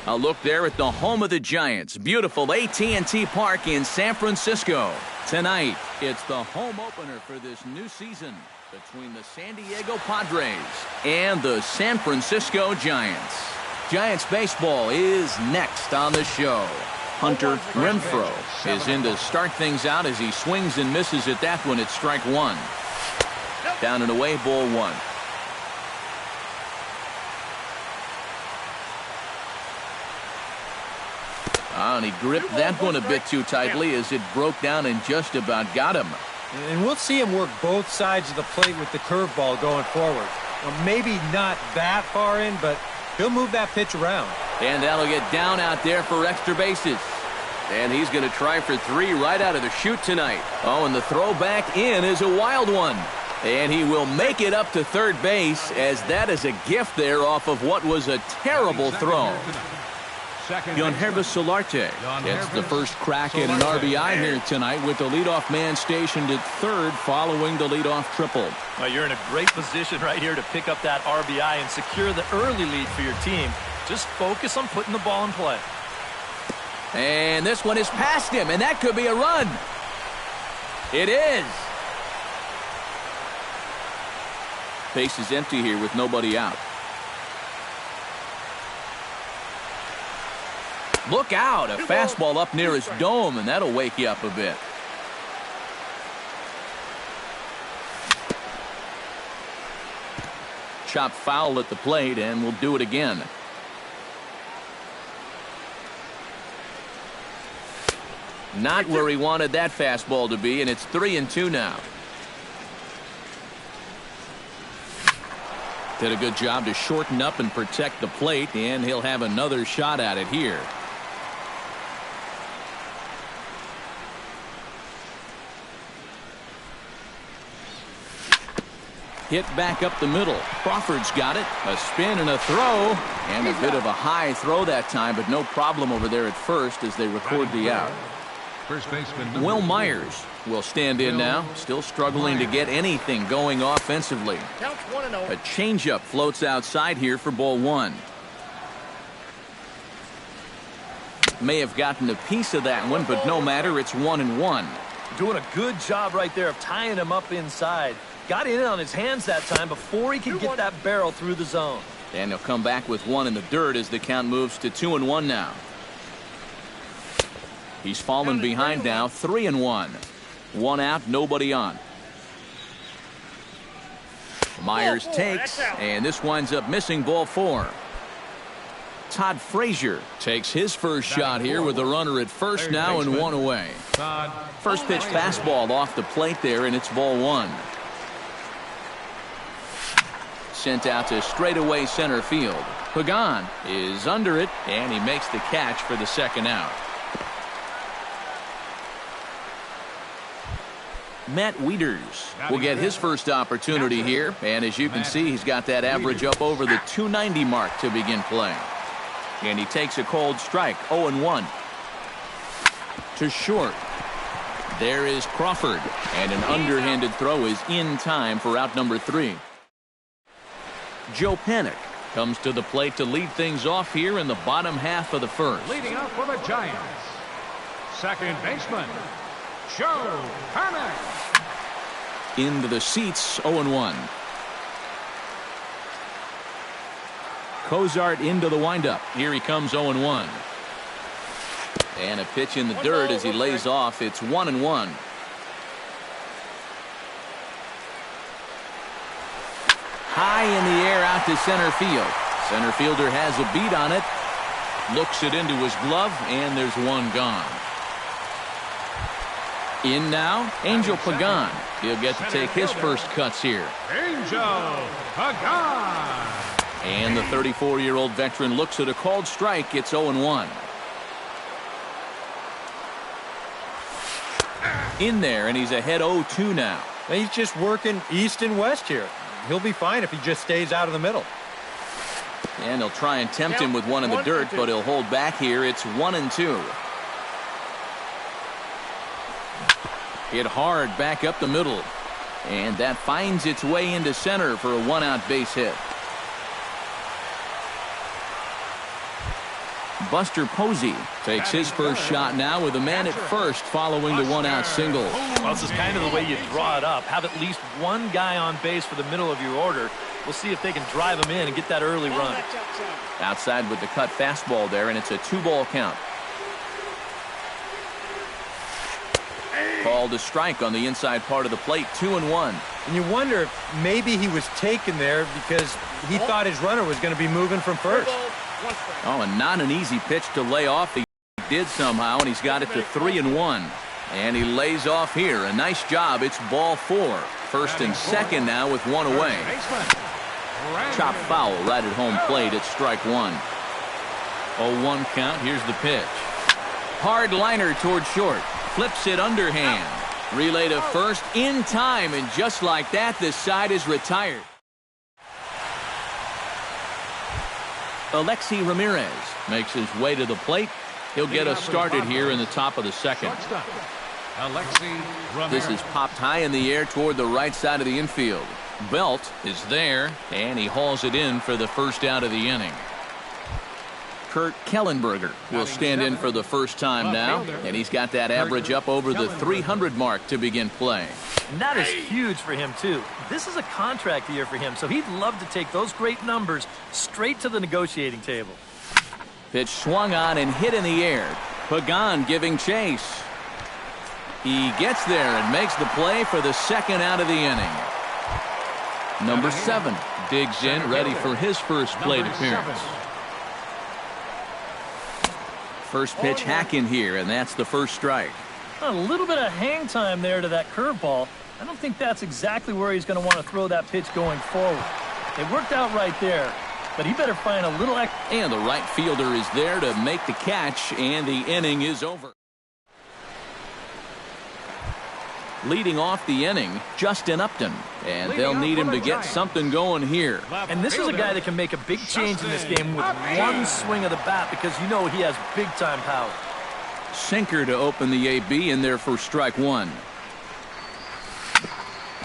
A look there at the home of the Giants. Beautiful AT&T Park in San Francisco. Tonight, it's the home opener for this new season between the San Diego Padres and the San Francisco Giants. Giants baseball is next on the show. Hunter Renfroe is in to start things out as he swings and misses at that one at strike one. Down and away, ball one. And he gripped that one a bit too tightly as it broke down and just about got him. And we'll see him work both sides of the plate with the curveball going forward. Well, maybe not that far in, but he'll move that pitch around. And that'll get down out there for extra bases. And he's going to try for three right out of the chute tonight. Oh, and the throw back in is a wild one. And he will make it up to third base, as that is a gift there off of what was a terrible throw. Yangervis Solarte gets the first crack at an RBI here tonight with the leadoff man stationed at third following the leadoff triple. Well, you're in a great position right here to pick up that RBI and secure the early lead for your team. Just focus on putting the ball in play. And this one is past him, and that could be a run. It is. Base is empty here with nobody out. Look out, a fastball up near his dome, and that'll wake you up a bit. Chop foul at the plate, and we'll do it again. Not where he wanted that fastball to be, and it's 3-2 now. Did a good job to shorten up and protect the plate, and he'll have another shot at it here. Hit back up the middle. Crawford's got it. A spin and a throw. And a bit of a high throw that time, but no problem over there at first as they record the out. First baseman Will Myers will stand in now. Still struggling to get anything going offensively. A changeup floats outside here for ball one. May have gotten a piece of that one, but no matter. It's 1-1. Doing a good job right there of tying him up inside. Got in on his hands that time before he could get that barrel through the zone. And he'll come back with one in the dirt as the count moves to 2-1 now. He's fallen behind now, 3-1. One out, nobody on. Myers takes, and this winds up missing ball four. Todd Frazier takes his first shot here with a runner at first now and one away. First pitch fastball off the plate there, and it's ball one. Sent out to straightaway center field. Pagan is under it, and he makes the catch for the second out. Matt Wieters will get his first opportunity here. And as you can see, he's got that average up over the 290 mark to begin play. And he takes a cold strike, 0-1. To short. There is Crawford. And an underhanded throw is in time for out number 3. Joe Panik comes to the plate to lead things off here in the bottom half of the first. Leading up for the Giants, second baseman, Joe Panik. Into the seats, 0-1. Cozart into the windup. Here he comes, 0-1. And a pitch in the dirt as he lays off. It's 1-1. High in the air out to center field. Center fielder has a beat on it. Looks it into his glove, and there's one gone. In now, Angel Pagan. He'll get to take his first cuts here. Angel Pagan. And the 34-year-old veteran looks at a called strike. It's 0-1. In there, and he's ahead 0-2 now. He's just working east and west here. He'll be fine if he just stays out of the middle. And he'll try and tempt him with one in the dirt, but he'll hold back here. It's 1-2. Hit hard back up the middle. And that finds its way into center for a one-out base hit. Buster Posey takes his first shot now with a man at first following the one-out single. Well, this is kind of the way you draw it up. Have at least one guy on base for the middle of your order. We'll see if they can drive him in and get that early run. Outside with the cut fastball there, and it's a 2-ball count. Called a strike on the inside part of the plate, 2-1. And you wonder if maybe he was taken there because he thought his runner was going to be moving from first. Oh, and not an easy pitch to lay off. He did somehow, and he's got it to 3-1. And he lays off here. A nice job. It's ball 4. First and second now with one away. Chop foul right at home plate at strike 1. 0-1 count. Here's the pitch. Hard liner toward short. Flips it underhand. Relay to first in time, and just like that, this side is retired. Alexi Ramirez makes his way to the plate. He'll get us started here in the top of the second. This is popped high in the air toward the right side of the infield. Belt is there, and he hauls it in for the first out of the inning. Kurt Kellenberger will stand in for the first time now, and he's got that average up over the 300 mark to begin play. And that is huge for him, too. This is a contract year for him, so he'd love to take those great numbers straight to the negotiating table. Pitch swung on and hit in the air. Pagan giving chase. He gets there and makes the play for the second out of the inning. Number 7 digs in, ready for his first plate appearance. First pitch hack in here, and that's the first strike. A little bit of hang time there to that curveball. I don't think that's exactly where he's going to want to throw that pitch going forward. It worked out right there, but he better find a little extra. And the right fielder is there to make the catch, and the inning is over. Leading off the inning, Justin Upton. And they'll need him to get something going here. And this is a guy that can make a big change in this game with one swing of the bat, because you know he has big-time power. Sinker to open the AB in there for strike 1.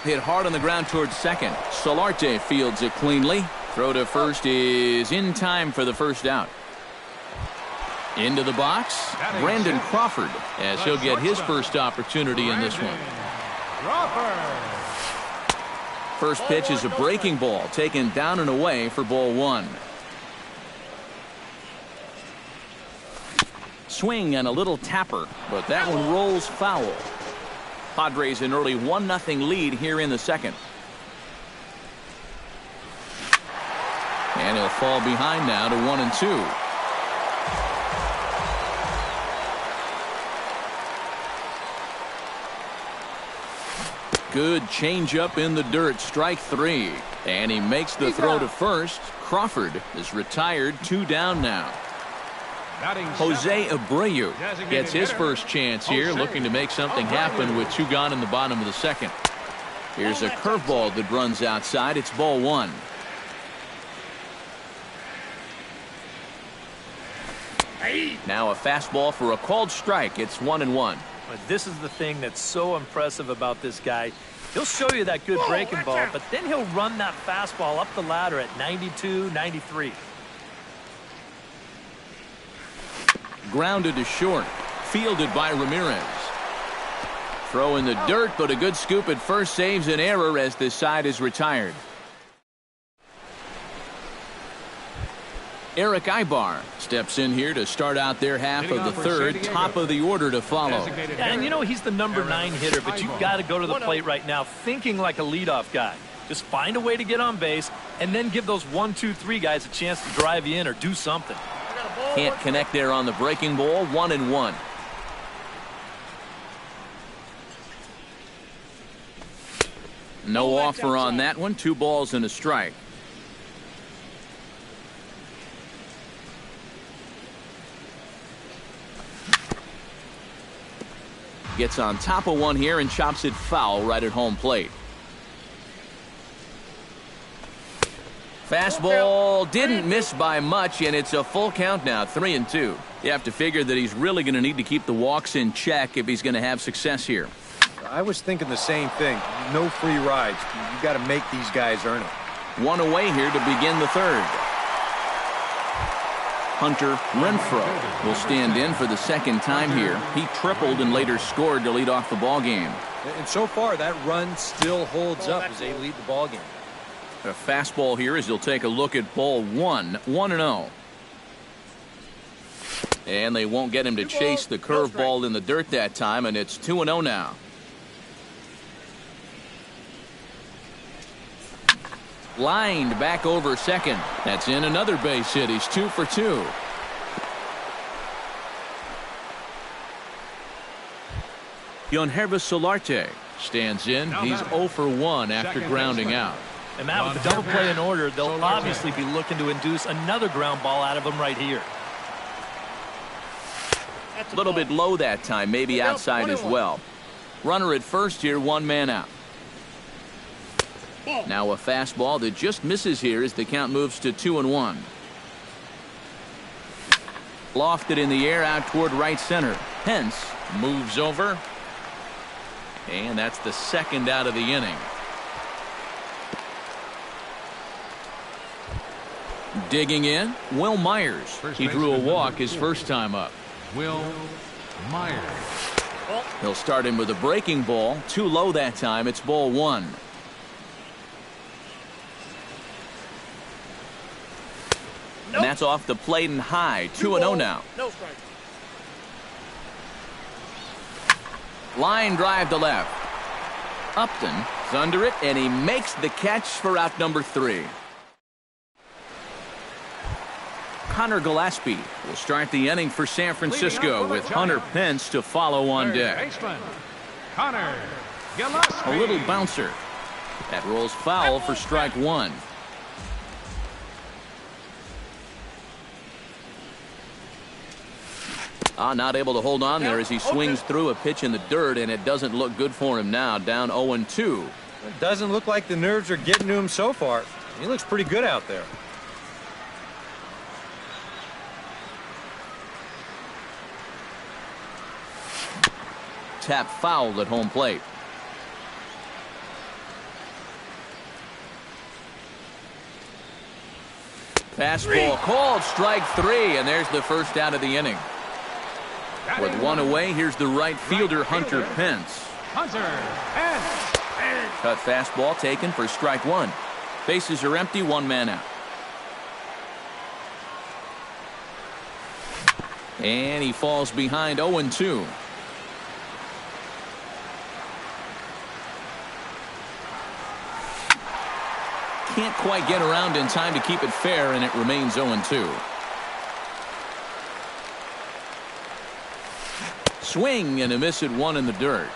Hit hard on the ground towards second. Solarte fields it cleanly. Throw to first is in time for the first out. Into the box, Brandon Crawford, as he'll get his first opportunity in this one. First pitch is a breaking ball taken down and away for ball 1. Swing and a little tapper, but that one rolls foul. Padres an early 1-0 lead here in the second. And he'll fall behind now to 1-2. Good changeup in the dirt, strike 3. And he makes the throw to first. Crawford is retired, 2 down now. Jose Abreu gets his first chance here, looking to make something happen with 2 gone in the bottom of the second. Here's a curveball that runs outside. It's ball 1. Now a fastball for a called strike. It's 1-1. But this is the thing that's so impressive about this guy. He'll show you that good breaking ball, but then he'll run that fastball up the ladder at 92, 93. Grounded to short. Fielded by Ramirez. Throw in the dirt, but a good scoop at first saves an error as this side is retired. Eric Ibar steps in here to start out their half of the third. Top of the order to follow. And you know, he's the number 9 hitter, but you've got to go to the plate right now thinking like a leadoff guy. Just find a way to get on base and then give those 1, 2, 3 guys a chance to drive you in or do something. Can't connect there on the breaking ball. 1-1. No offer on that one. 2 balls and a strike. Gets on top of one here and chops it foul right at home plate. Fastball didn't miss by much, and it's a full count now, 3-2. You have to figure that he's really going to need to keep the walks in check if he's going to have success here. I was thinking the same thing. No free rides. You got to make these guys earn it. 1 away here to begin the third. Hunter Renfroe will stand in for the second time here. He tripled and later scored to lead off the ball game. And so far, that run still holds up as they lead the ball game. A fastball here as he'll take a look at ball 1. 1-0. And they won't get him to chase the curveball in the dirt that time, and it's 2-0 now. Lined back over second. That's in another base hit. He's 2 for 2. Yonhervis Solarte stands in. He's 0 for 1 after grounding out. And Matt, with the double play in order, they'll obviously be looking to induce another ground ball out of him right here. A little bit low that time, maybe outside as well. Runner at first here, 1 man out. Now a fastball that just misses here as the count moves to 2-1. Lofted in the air out toward right center. Pence moves over. And that's the second out of the inning. Digging in, Will Myers. He drew a walk his first time up. Will Myers. He'll start him with a breaking ball. Too low that time. It's ball 1. And that's off the plate and high. 2-0 now. No strike. Line drive to left. Upton is under it, and he makes the catch for out number 3. Connor Gillespie will start the inning for San Francisco with Hunter Pence to follow on deck. Connor Gillespie. A little bouncer. That rolls foul for strike 1. Not able to hold on there as he swings through a pitch in the dirt, and it doesn't look good for him now. Down 0-2. It doesn't look like the nerves are getting to him so far. He looks pretty good out there. Tap fouled at home plate. Fastball called, strike 3, and there's the first out of the inning. With 1 away, here's the right fielder, Hunter Pence. Cut fastball taken for strike 1. Bases are empty, 1 man out. And he falls behind 0-2. Can't quite get around in time to keep it fair, and it remains 0-2. Swing and a miss at 1 in the dirt.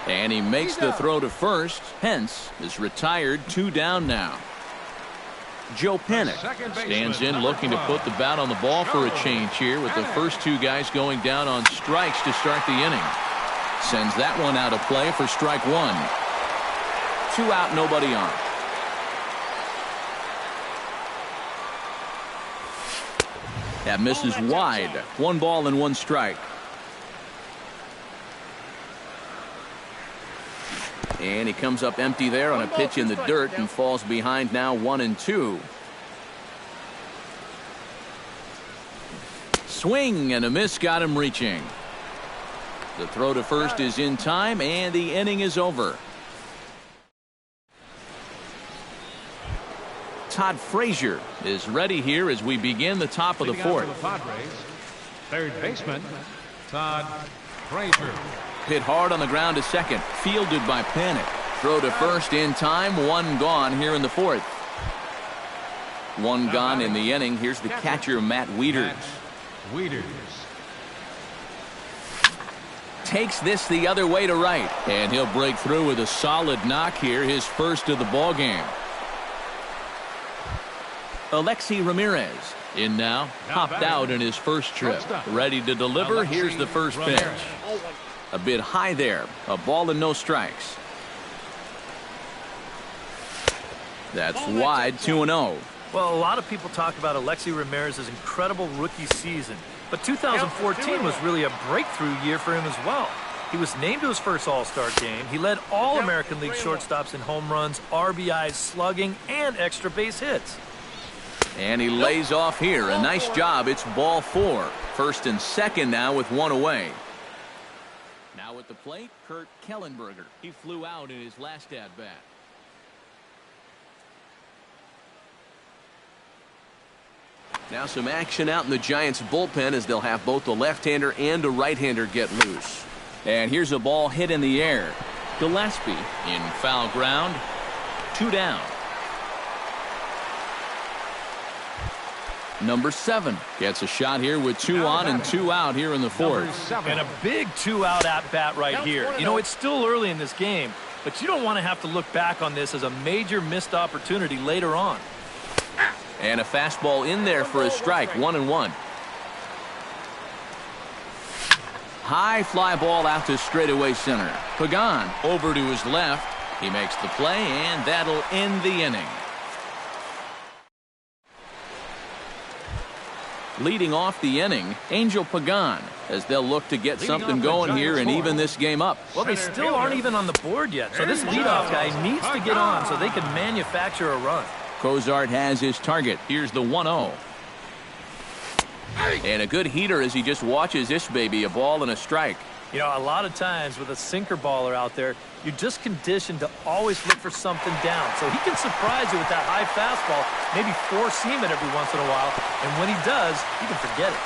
And he makes the throw to first. Pence is retired, 2 down now. Joe Panik stands in looking to put the bat on the ball for a change here with the first two guys going down on strikes to start the inning. Sends that one out of play for strike one. 2 out, nobody on. That misses wide. 1 ball and 1 strike. And he comes up empty there on a pitch in the dirt and falls behind now 1-2. Swing and a miss got him reaching. The throw to first is in time and the inning is over. Todd Frazier is ready here as we begin the top of the fourth. Third baseman, Todd Frazier. Hit hard on the ground to second. Fielded by Panik. Throw to first in time. 1 gone here in the fourth. 1 gone in the inning. Here's the catcher, Matt Wieters. Takes this the other way to right. And he'll break through with a solid knock here. His first of the ball game. Alexi Ramirez in now. Popped out in his first trip. Ready to deliver. Here's the first pitch. A bit high there. A ball and no strikes. That's wide. 2-0. Well, a lot of people talk about Alexi Ramirez's incredible rookie season, but 2014 was really a breakthrough year for him as well. He was named to his first All-Star game. He led all American League shortstops in home runs, RBIs, slugging, and extra base hits. And he lays off here. A nice job. It's ball 4. First and second now with 1 away. Now at the plate, Kurt Kellenberger. He flew out in his last at-bat. Now some action out in the Giants bullpen as they'll have both the left-hander and a right-hander get loose. And here's a ball hit in the air. Gillespie in foul ground. 2 down. Number 7 gets a shot here with 2 on and 2 out here in the fourth. And a big 2-out at-bat right here. You know, it's still early in this game, but you don't want to have to look back on this as a major missed opportunity later on. And a fastball in there for a strike. 1-1. High fly ball out to straightaway center. Pagan over to his left. He makes the play, and that'll end the inning. Leading off the inning, Angel Pagan, as they'll look to get something going here and even this game up. Well, they still aren't even on the board yet, so this leadoff guy needs to get on so they can manufacture a run. Cozart has his target. Here's the 1-0. And a good heater as he just watches this baby, a ball and a strike. You know, a lot of times with a sinker baller out there, you're just conditioned to always look for something down. So he can surprise you with that high fastball, maybe 4-seam it every once in a while. And when he does, you can forget it.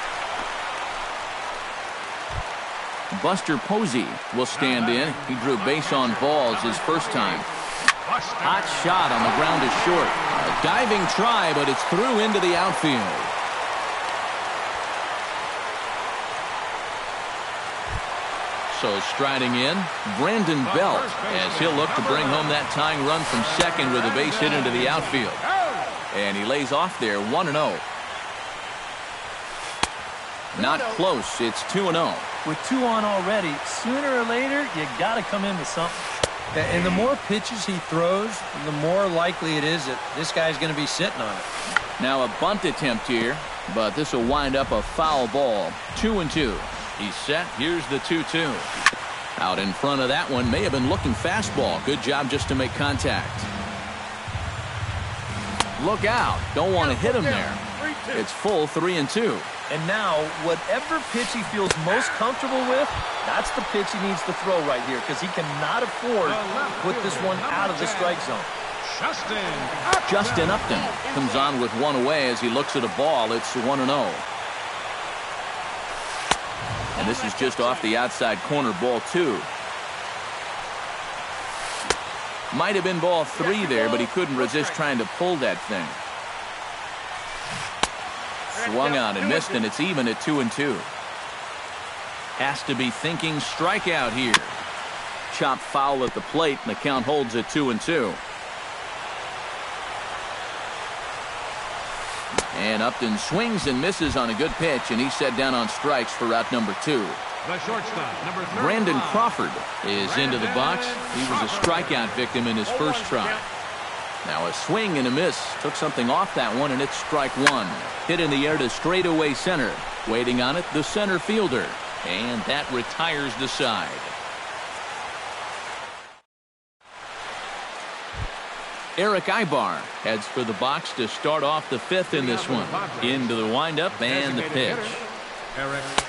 Buster Posey will stand in. He drew base on balls his first time. Hot shot on the ground is short. A diving try, but it's through into the outfield. So striding in, Brandon Belt, as he'll look to bring home that tying run from second with a base hit into the outfield. And he lays off there, 1-0. Not close. It's 2-0. With 2 on already, sooner or later, you got to come into something. And the more pitches he throws, the more likely it is that this guy's going to be sitting on it. Now a bunt attempt here, but this will wind up a foul ball. 2-2. He's set. Here's the 2-2. Out in front of that one. May have been looking fastball. Good job just to make contact. Look out. Don't want to hit him there. It's full 3-2. And now, whatever pitch he feels most comfortable with, that's the pitch he needs to throw right here, because he cannot afford to put this one out of the strike zone. Justin Upton comes on with 1 away as he looks at a ball. It's 1-0. And this is just off the outside corner, ball 2. Might have been ball 3 there, but he couldn't resist trying to pull that thing. Swung on and missed, and it's even at 2-2. Has to be thinking strikeout here. Chopped foul at the plate, and the count holds at 2-2. And Upton swings and misses on a good pitch, and he's set down on strikes for out number 2. The shortstop, number 35. Brandon Crawford is into the box. He was a strikeout victim in his first try. Now a swing and a miss. Took something off that one, and it's strike 1. Hit in the air to straightaway center. Waiting on it, the center fielder. And that retires the side. Eric Ibar heads for the box to start off the 5th in this one. Into the windup and the pitch.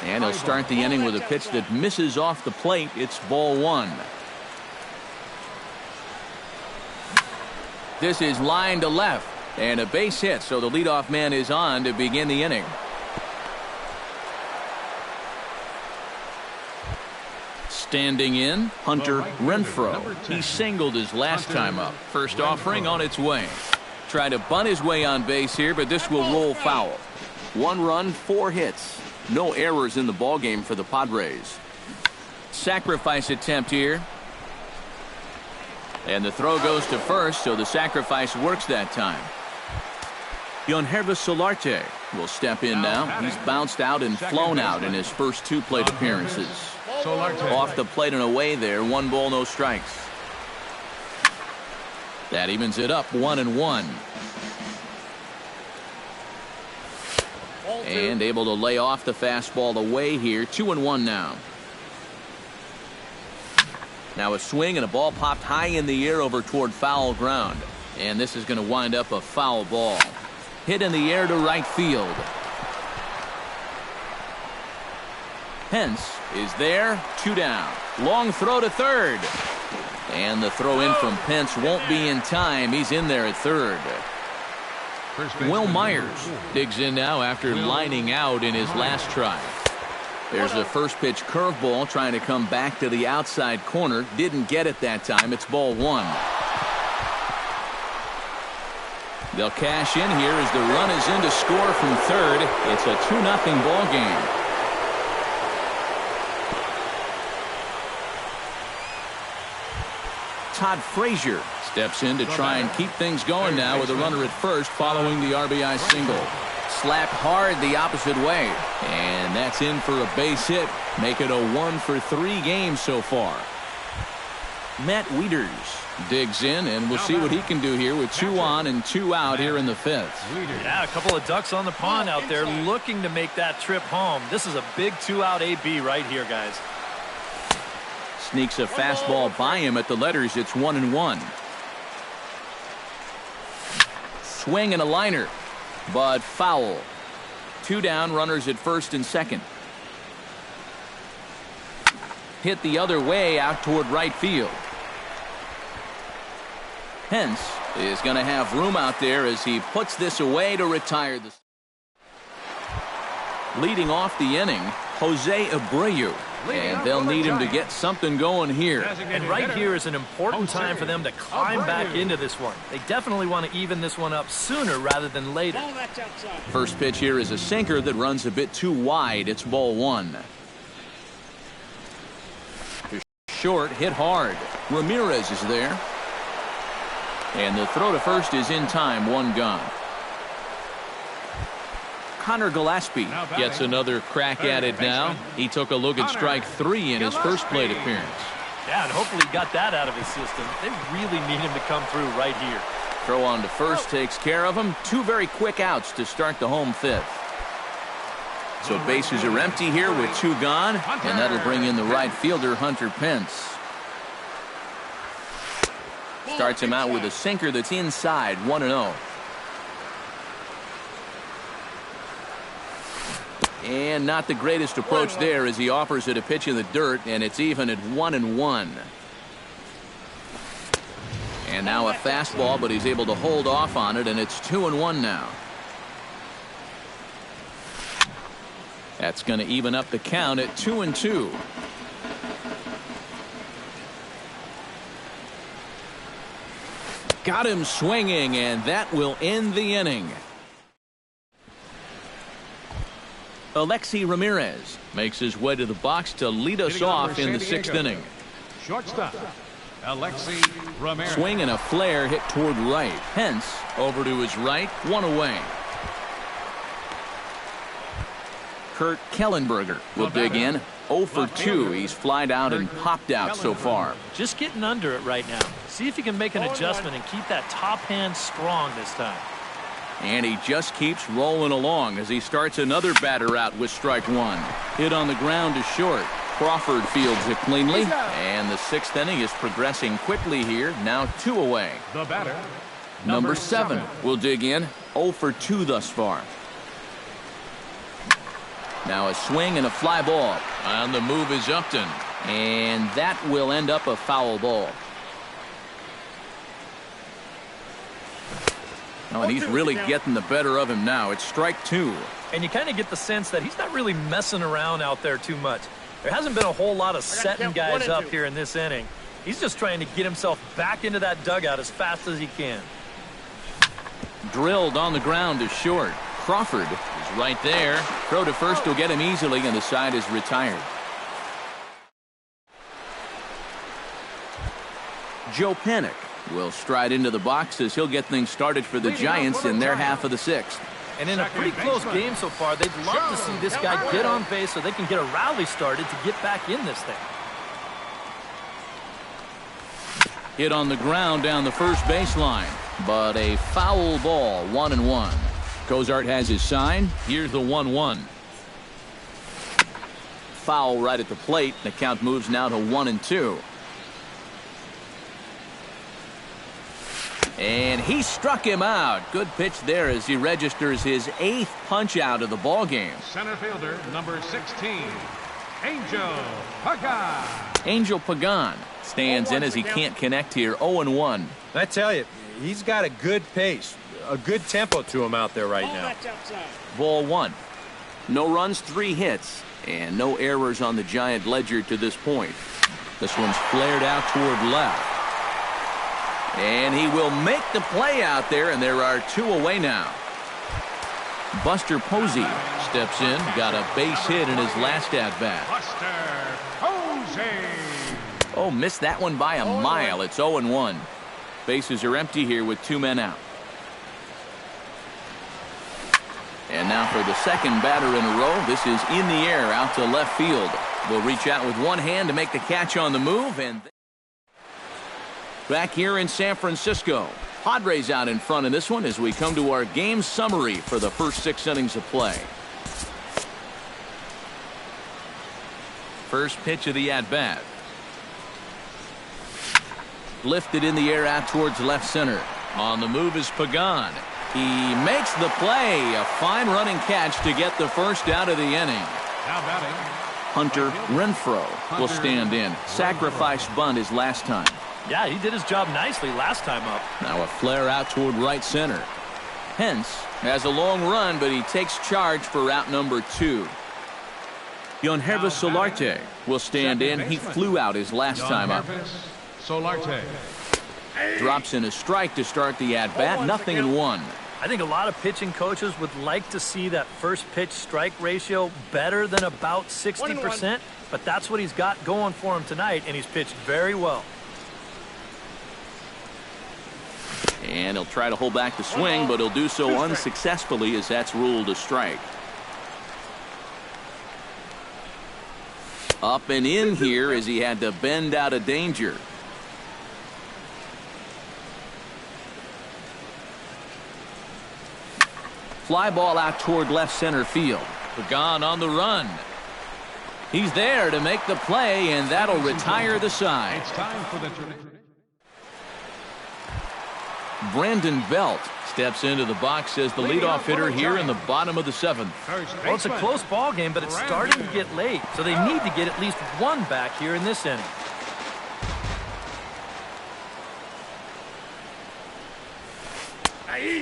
And he'll start the inning with a pitch that misses off the plate. It's ball 1. This is line to left. And a base hit, so the leadoff man is on to begin the inning. Standing in, Hunter Renfroe. He singled his last time up. First offering on its way. Trying to bunt his way on base here, but this will roll foul. 1 run, 4 hits. No errors in the ballgame for the Padres. Sacrifice attempt here. And the throw goes to first, so the sacrifice works that time. Yonhervis Solarte will step in now. He's bounced out and flown out in his first 2 plate appearances. Off the plate and away there, 1 ball, no strikes. That evens it up, 1-1. And able to lay off the fastball away here, 2-1 now. Now a swing and a ball popped high in the air over toward foul ground. And this is going to wind up a foul ball. Hit in the air to right field. Pence is there, 2 down. Long throw to third. And the throw in from Pence won't be in time. He's in there at third. Will Myers digs in now after lining out in his last try. There's a first pitch curveball trying to come back to the outside corner. Didn't get it that time. It's ball 1. They'll cash in here as the run is in to score from third. It's a 2-0 ball game. Todd Frazier steps in to try and keep things going now with a runner at first following the RBI single. Slapped hard the opposite way. And that's in for a base hit. Make it a 1-for-3 game so far. Matt Wieters digs in, and we'll see what he can do here with 2 on and 2 out here in the 5th. Yeah, a couple of ducks on the pond out there looking to make that trip home. This is a big 2-out AB right here, guys. Sneaks a fastball by him at the letters. It's 1-1. Swing and a liner, but foul. 2 down, runners at first and second. Hit the other way out toward right field. Pence is going to have room out there as he puts this away to retire the. Leading off the inning, Jose Abreu. And they'll need him to get something going here. And right here is an important time for them to climb back into this one. They definitely want to even this one up sooner rather than later. First pitch here is a sinker that runs a bit too wide. It's ball 1. Short, hit hard. Ramirez is there. And the throw to first is in time, 1 gone. Connor Gillespie gets another crack at it now. He took a look at strike 3 in his first plate appearance. Yeah, and hopefully he got that out of his system. They really need him to come through right here. Throw on to first takes care of him. 2 very quick outs to start the home 5th. So bases are empty here with 2 gone, and that'll bring in the right fielder, Hunter Pence. Starts him out with a sinker that's inside, 1-0. And not the greatest approach there as he offers it a pitch in the dirt, and it's even at 1-1. And now a fastball, but he's able to hold off on it, and it's 2-1 now. That's going to even up the count at 2-2. Got him swinging, and that will end the inning. Alexi Ramirez makes his way to the box to lead us off in the 6th inning. Shortstop, Alexi Ramirez. Swing and a flare hit toward right. Pence over to his right, 1 away. Kurt Kellenberger will dig in. 0 for 2. He's flied out and popped out so far. Just getting under it right now. See if he can make an adjustment and keep that top hand strong this time. And he just keeps rolling along as he starts another batter out with strike one. Hit on the ground is short. Crawford fields it cleanly. And the 6th inning is progressing quickly here. Now 2 away. The batter, Number 7 will dig in. 0 for 2 thus far. Now a swing and a fly ball. On the move is Upton. And that will end up a foul ball. Oh, and he's really getting the better of him now. It's strike 2. And you kind of get the sense that he's not really messing around out there too much. There hasn't been a whole lot of setting guys up here in this inning. He's just trying to get himself back into that dugout as fast as he can. Drilled on the ground is short. Crawford is right there. Throw to first will get him easily, and the side is retired. Joe Panik will stride into the box as he'll get things started for the Giants in their half of the 6th. And in a pretty close game so far, they'd love to see this guy get on base so they can get a rally started to get back in this thing. Hit on the ground down the first baseline, but a foul ball, 1-1. Cozart has his sign. Here's the 1-1. Foul right at the plate. The count moves now to 1-2. And he struck him out. Good pitch there as he registers his 8th punch out of the ball game. center fielder, number 16, Angel Pagan. Angel Pagan stands in as he can't connect here. 0-1. I tell you, he's got a good pace, a good tempo to him out there right now. Ball 1. No runs, 3 hits, and no errors on the Giant ledger to this point. This one's flared out toward left. And he will make the play out there, and there are 2 away now. Buster Posey steps in, got a base hit in his last at-bat. Buster Posey. Oh, missed that one by a mile. It's 0-1. Bases are empty here with 2 men out. And now for the second batter in a row. This is in the air out to left field. Will reach out with one hand to make the catch on the move, and back here in San Francisco, Padres out in front of this one as we come to our game summary for the first 6 innings of play. First pitch of the at-bat. Lifted in the air out towards left center. On the move is Pagan. He makes the play. A fine running catch to get the first out of the inning. Now batting, Hunter Renfroe will stand in. Sacrifice bunt his last time. Yeah, he did his job nicely last time up. Now a flare out toward right center. Hence has a long run, but he takes charge for route number 2. Yonhervis Solarte will stand in. He flew out his last time up. Solarte. Drops in a strike to start the at-bat. 0-1. I think a lot of pitching coaches would like to see that first pitch strike ratio better than about 60%, but that's what he's got going for him tonight, and he's pitched very well. And he'll try to hold back the swing, but he'll do so unsuccessfully as that's ruled a strike. Up and in here as he had to bend out of danger. Fly ball out toward left center field. Pagan on the run. He's there to make the play, and that'll retire the side. It's time for the Brandon Belt steps into the box as the leadoff hitter here in the bottom of the 7th. Well, it's a close ball game, but it's starting to get late, so they need to get at least one back here in this inning.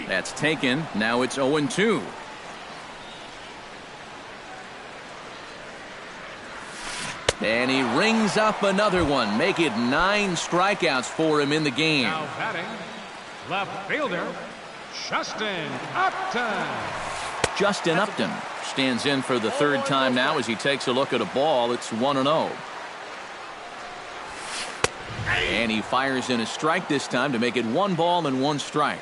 That's taken. Now it's 0-2. And he rings up another one. Make it 9 strikeouts for him in the game. Now batting, left fielder, Justin Upton. Justin Upton stands in for the 3rd time now as he takes a look at a ball. It's 1-0. And he fires in a strike this time to make it 1 ball and 1 strike.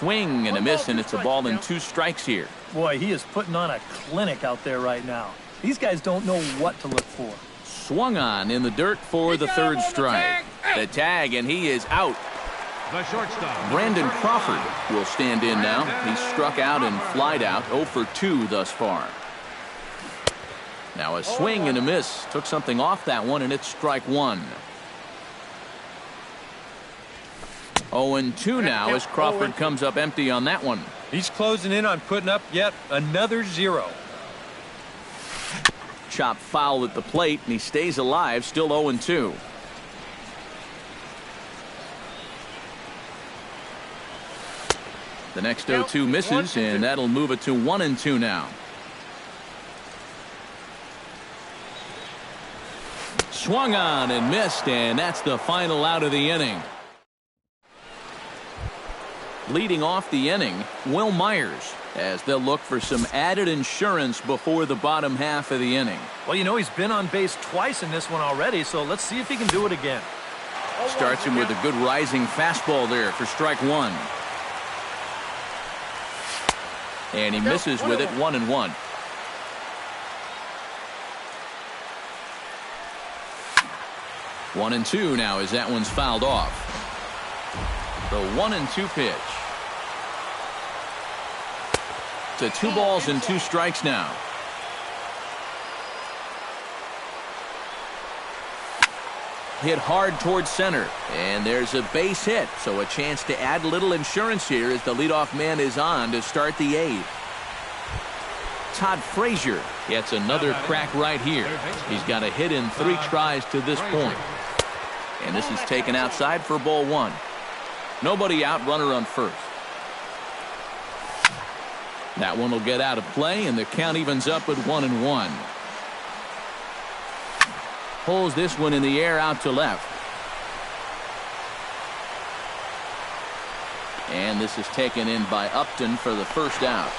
swing and a miss, and it's a ball and 2 strikes here. Boy, he is putting on a clinic out there right now. These guys don't know what to look for. Swung on in the dirt for the 3rd strike. The tag, and he is out. The shortstop. Brandon Crawford will stand in now. He struck out and flied out, 0 for 2 thus far. Now a swing and a miss. Took something off that one, and it's strike 1. 0-2 now as Crawford comes up empty on that one. He's closing in on putting up yet another 0. Chop foul at the plate, and he stays alive, still 0-2. The next 0-2 misses, and that'll move it to 1-2 now. Swung on and missed, and that's the final out of the inning. Leading off the inning, Will Myers, as they'll look for some added insurance before the bottom half of the inning. Well, you know, he's been on base twice in this one already, so let's see if he can do it again. Starts him with a good rising fastball there for strike 1. And he misses with it, 1-1. One and two now as that one's fouled off. The 1-2 pitch. To 2 balls and 2 strikes now. Hit hard towards center, and there's a base hit, so a chance to add a little insurance here as the leadoff man is on to start the 8th. Todd Frazier gets another crack right here. He's got a hit in 3 tries to this point. And this is taken outside for ball 1. Nobody out, runner on first. That one will get out of play, and the count evens up at 1-1. Pulls this one in the air out to left. And this is taken in by Upton for the first out.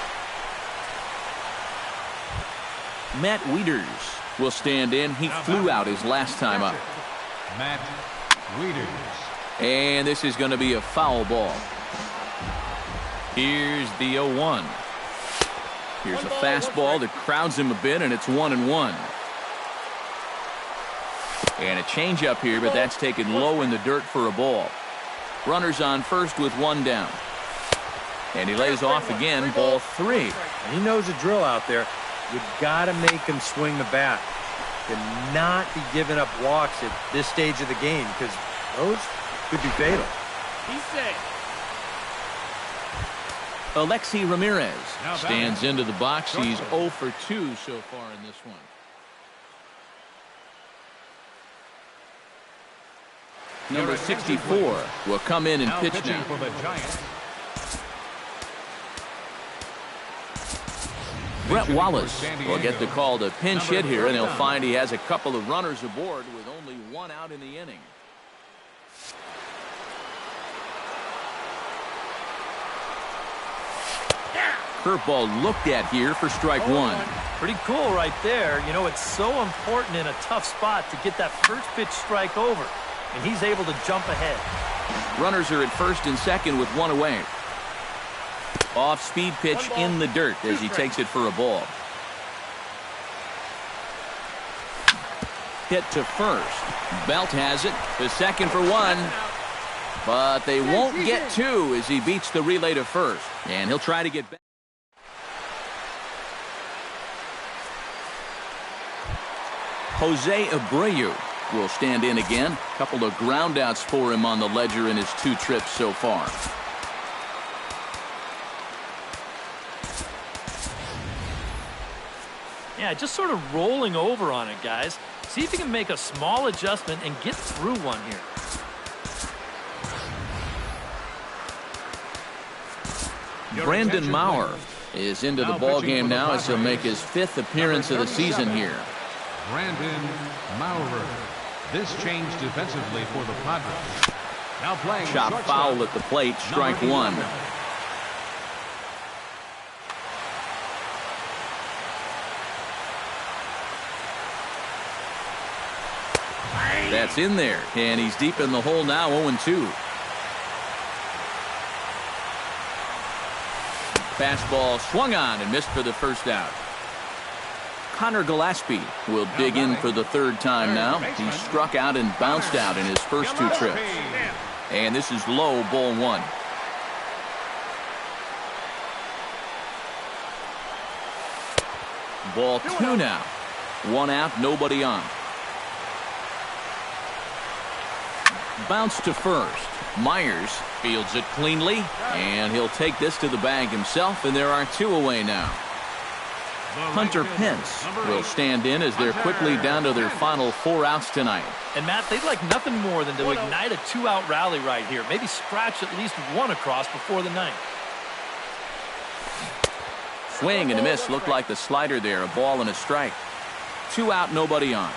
Matt Wieters will stand in. He flew out his last time up. Matt Wieters. And this is going to be a foul ball. Here's the 0-1. Here's a fastball that crowds him a bit, and it's 1-1. And a changeup here, but that's taken low in the dirt for a ball. Runners on first with 1 down. And he lays off again, ball 3. And he knows the drill out there. You've got to make him swing the bat. Cannot be giving up walks at this stage of the game, because those could be fatal. He's safe. Alexi Ramirez stands into the box. He's 0 for 2 so far in this one. Number 64 will come in and pitch now. For the Giants. Brett Wallace will get the call to pinch hit here, and he'll find he has a couple of runners aboard with only 1 out in the inning. Curveball looked at here for strike 1. Pretty cool right there. You know, it's so important in a tough spot to get that first pitch strike over. And he's able to jump ahead. Runners are at first and second with 1 away. Off-speed pitch in the dirt as he takes it for a ball. Hit to first. Belt has it. To second for 1. But they won't get 2 as he beats the relay to first. And he'll try to get back. Jose Abreu will stand in again. A couple of groundouts for him on the ledger in his 2 trips so far. Yeah, just sort of rolling over on it, guys. See if you can make a small adjustment and get through one here. Brandon Maurer is into the ball game now as he'll make his 5th appearance of the season here. Brandon Maurer. This change defensively for the Padres. Now playing Chop foul at the plate, strike 1. That's in there, and he's deep in the hole now, 0-2. Fastball swung on and missed for the first out. Connor Gillespie will dig in for the third time now. He struck out and bounced out in his first two trips. And this is low, ball one. Ball two now. One out, nobody on. Bounce to first. Myers fields it cleanly, and he'll take this to the bag himself, and there are two away now. Hunter Pence will stand in as they're quickly down to their final 4 outs tonight. And Matt, they'd like nothing more than to ignite a 2-out rally right here. Maybe scratch at least one across before the ninth. Swing and a miss. Looked like the slider there. A ball and a strike. 2 out, nobody on.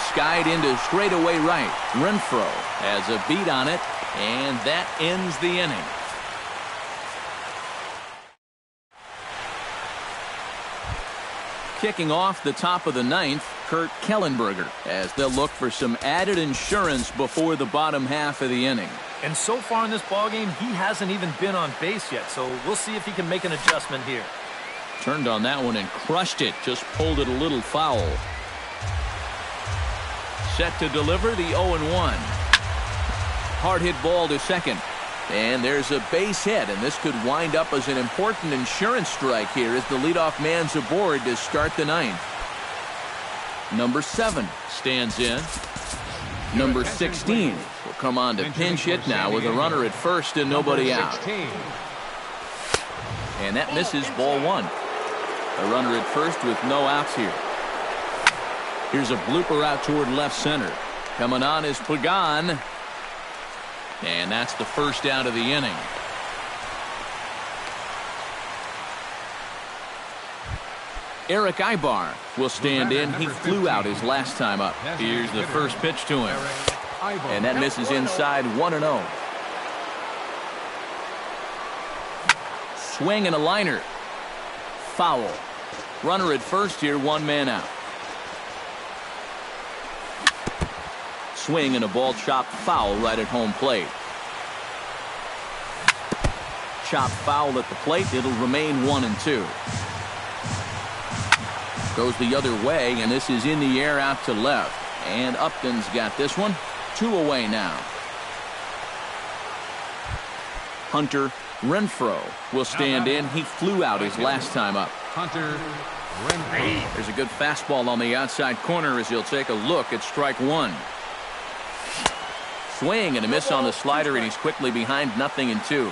Skied into straightaway right. Renfroe has a beat on it, and that ends the inning. Kicking off the top of the ninth, Kurt Kellenberger, as they'll look for some added insurance before the bottom half of the inning. And so far in this ballgame, he hasn't even been on base yet, so we'll see if he can make an adjustment here. Turned on that one and crushed it, just pulled it a little foul. Set to deliver the 0-1. Hard hit ball to second. And there's a base hit, and this could wind up as an important insurance strike here as the leadoff man's aboard to start the ninth. Number 7 stands in. Number 16 will come on to pinch hit now with a runner at first and nobody out. And that misses, ball one. A runner at first with no outs here. Here's a blooper out toward left center. Coming on is Pagan. And that's the first out of the inning. Eric Ibar will stand in. He flew out his last time up. Here's the first pitch to him. And that misses inside, 1-0. Swing and a liner. Foul. Runner at first here, 1 man out. Swing and a ball chopped foul right at home plate. Chopped foul at the plate. It'll remain 1-2. Goes the other way, and this is in the air out to left. And Upton's got this one. 2 away now. Hunter Renfroe will stand in. He flew out his last time up. Hunter Renfroe. There's a good fastball on the outside corner as he'll take a look at strike one. Swing and a miss on the slider, and he's quickly behind 0-2.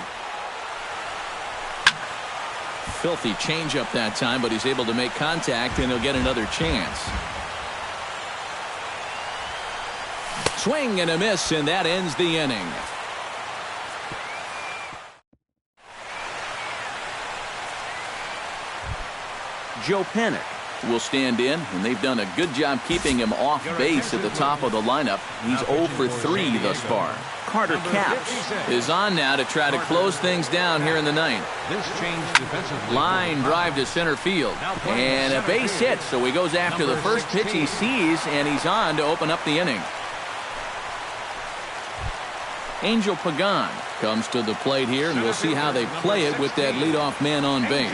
Filthy changeup that time, but he's able to make contact, and he'll get another chance. Swing and a miss, and that ends the inning. Joe Panik will stand in, and they've done a good job keeping him off base at the top of the lineup. He's 0 for 3 thus far. Carter Capps is on now to try to close things down here in the ninth. This change defensively. Line drive to center field, and a base hit, so he goes after the first pitch he sees, and he's on to open up the inning. Angel Pagan comes to the plate here, and we'll see how they play it with that leadoff man on base.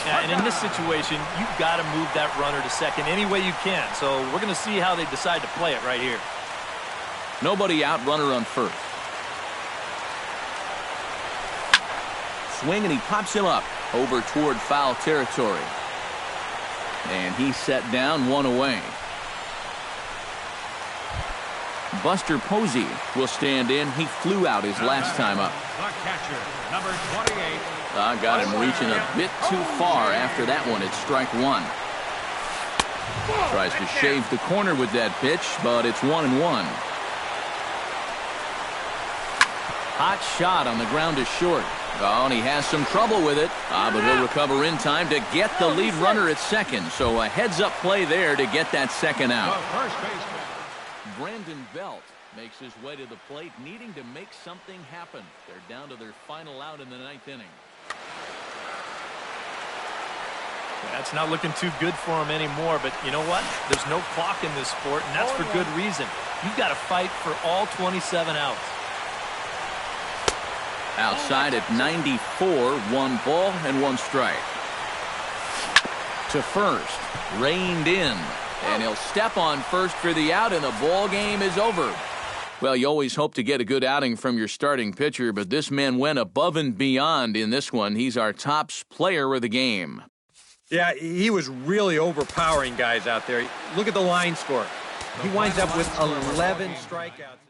Yeah, and in this situation, you've got to move that runner to second any way you can. So we're going to see how they decide to play it right here. Nobody out, runner on first. Swing, and he pops him up over toward foul territory. And he's set down, 1 away. Buster Posey will stand in. He flew out his last time up. The catcher, number 28. Got him reaching a bit too far after that one. It's strike one. Tries to shave the corner with that pitch, but it's 1-1. Hot shot on the ground is short. Oh, and he has some trouble with it. But he'll recover in time to get the lead runner at second. So a heads-up play there to get that second out. Brandon Belt makes his way to the plate, needing to make something happen. They're down to their final out in the ninth inning. That's not looking too good for him anymore, but you know what? There's no clock in this sport, and that's for good reason. You've got to fight for all 27 outs. Outside at 94, 1 ball and 1 strike. To first, reined in, and he'll step on first for the out, and the ball game is over. Well, you always hope to get a good outing from your starting pitcher, but this man went above and beyond in this one. He's our top player of the game. Yeah, he was really overpowering guys out there. Look at the line score. He winds up with 11 strikeouts.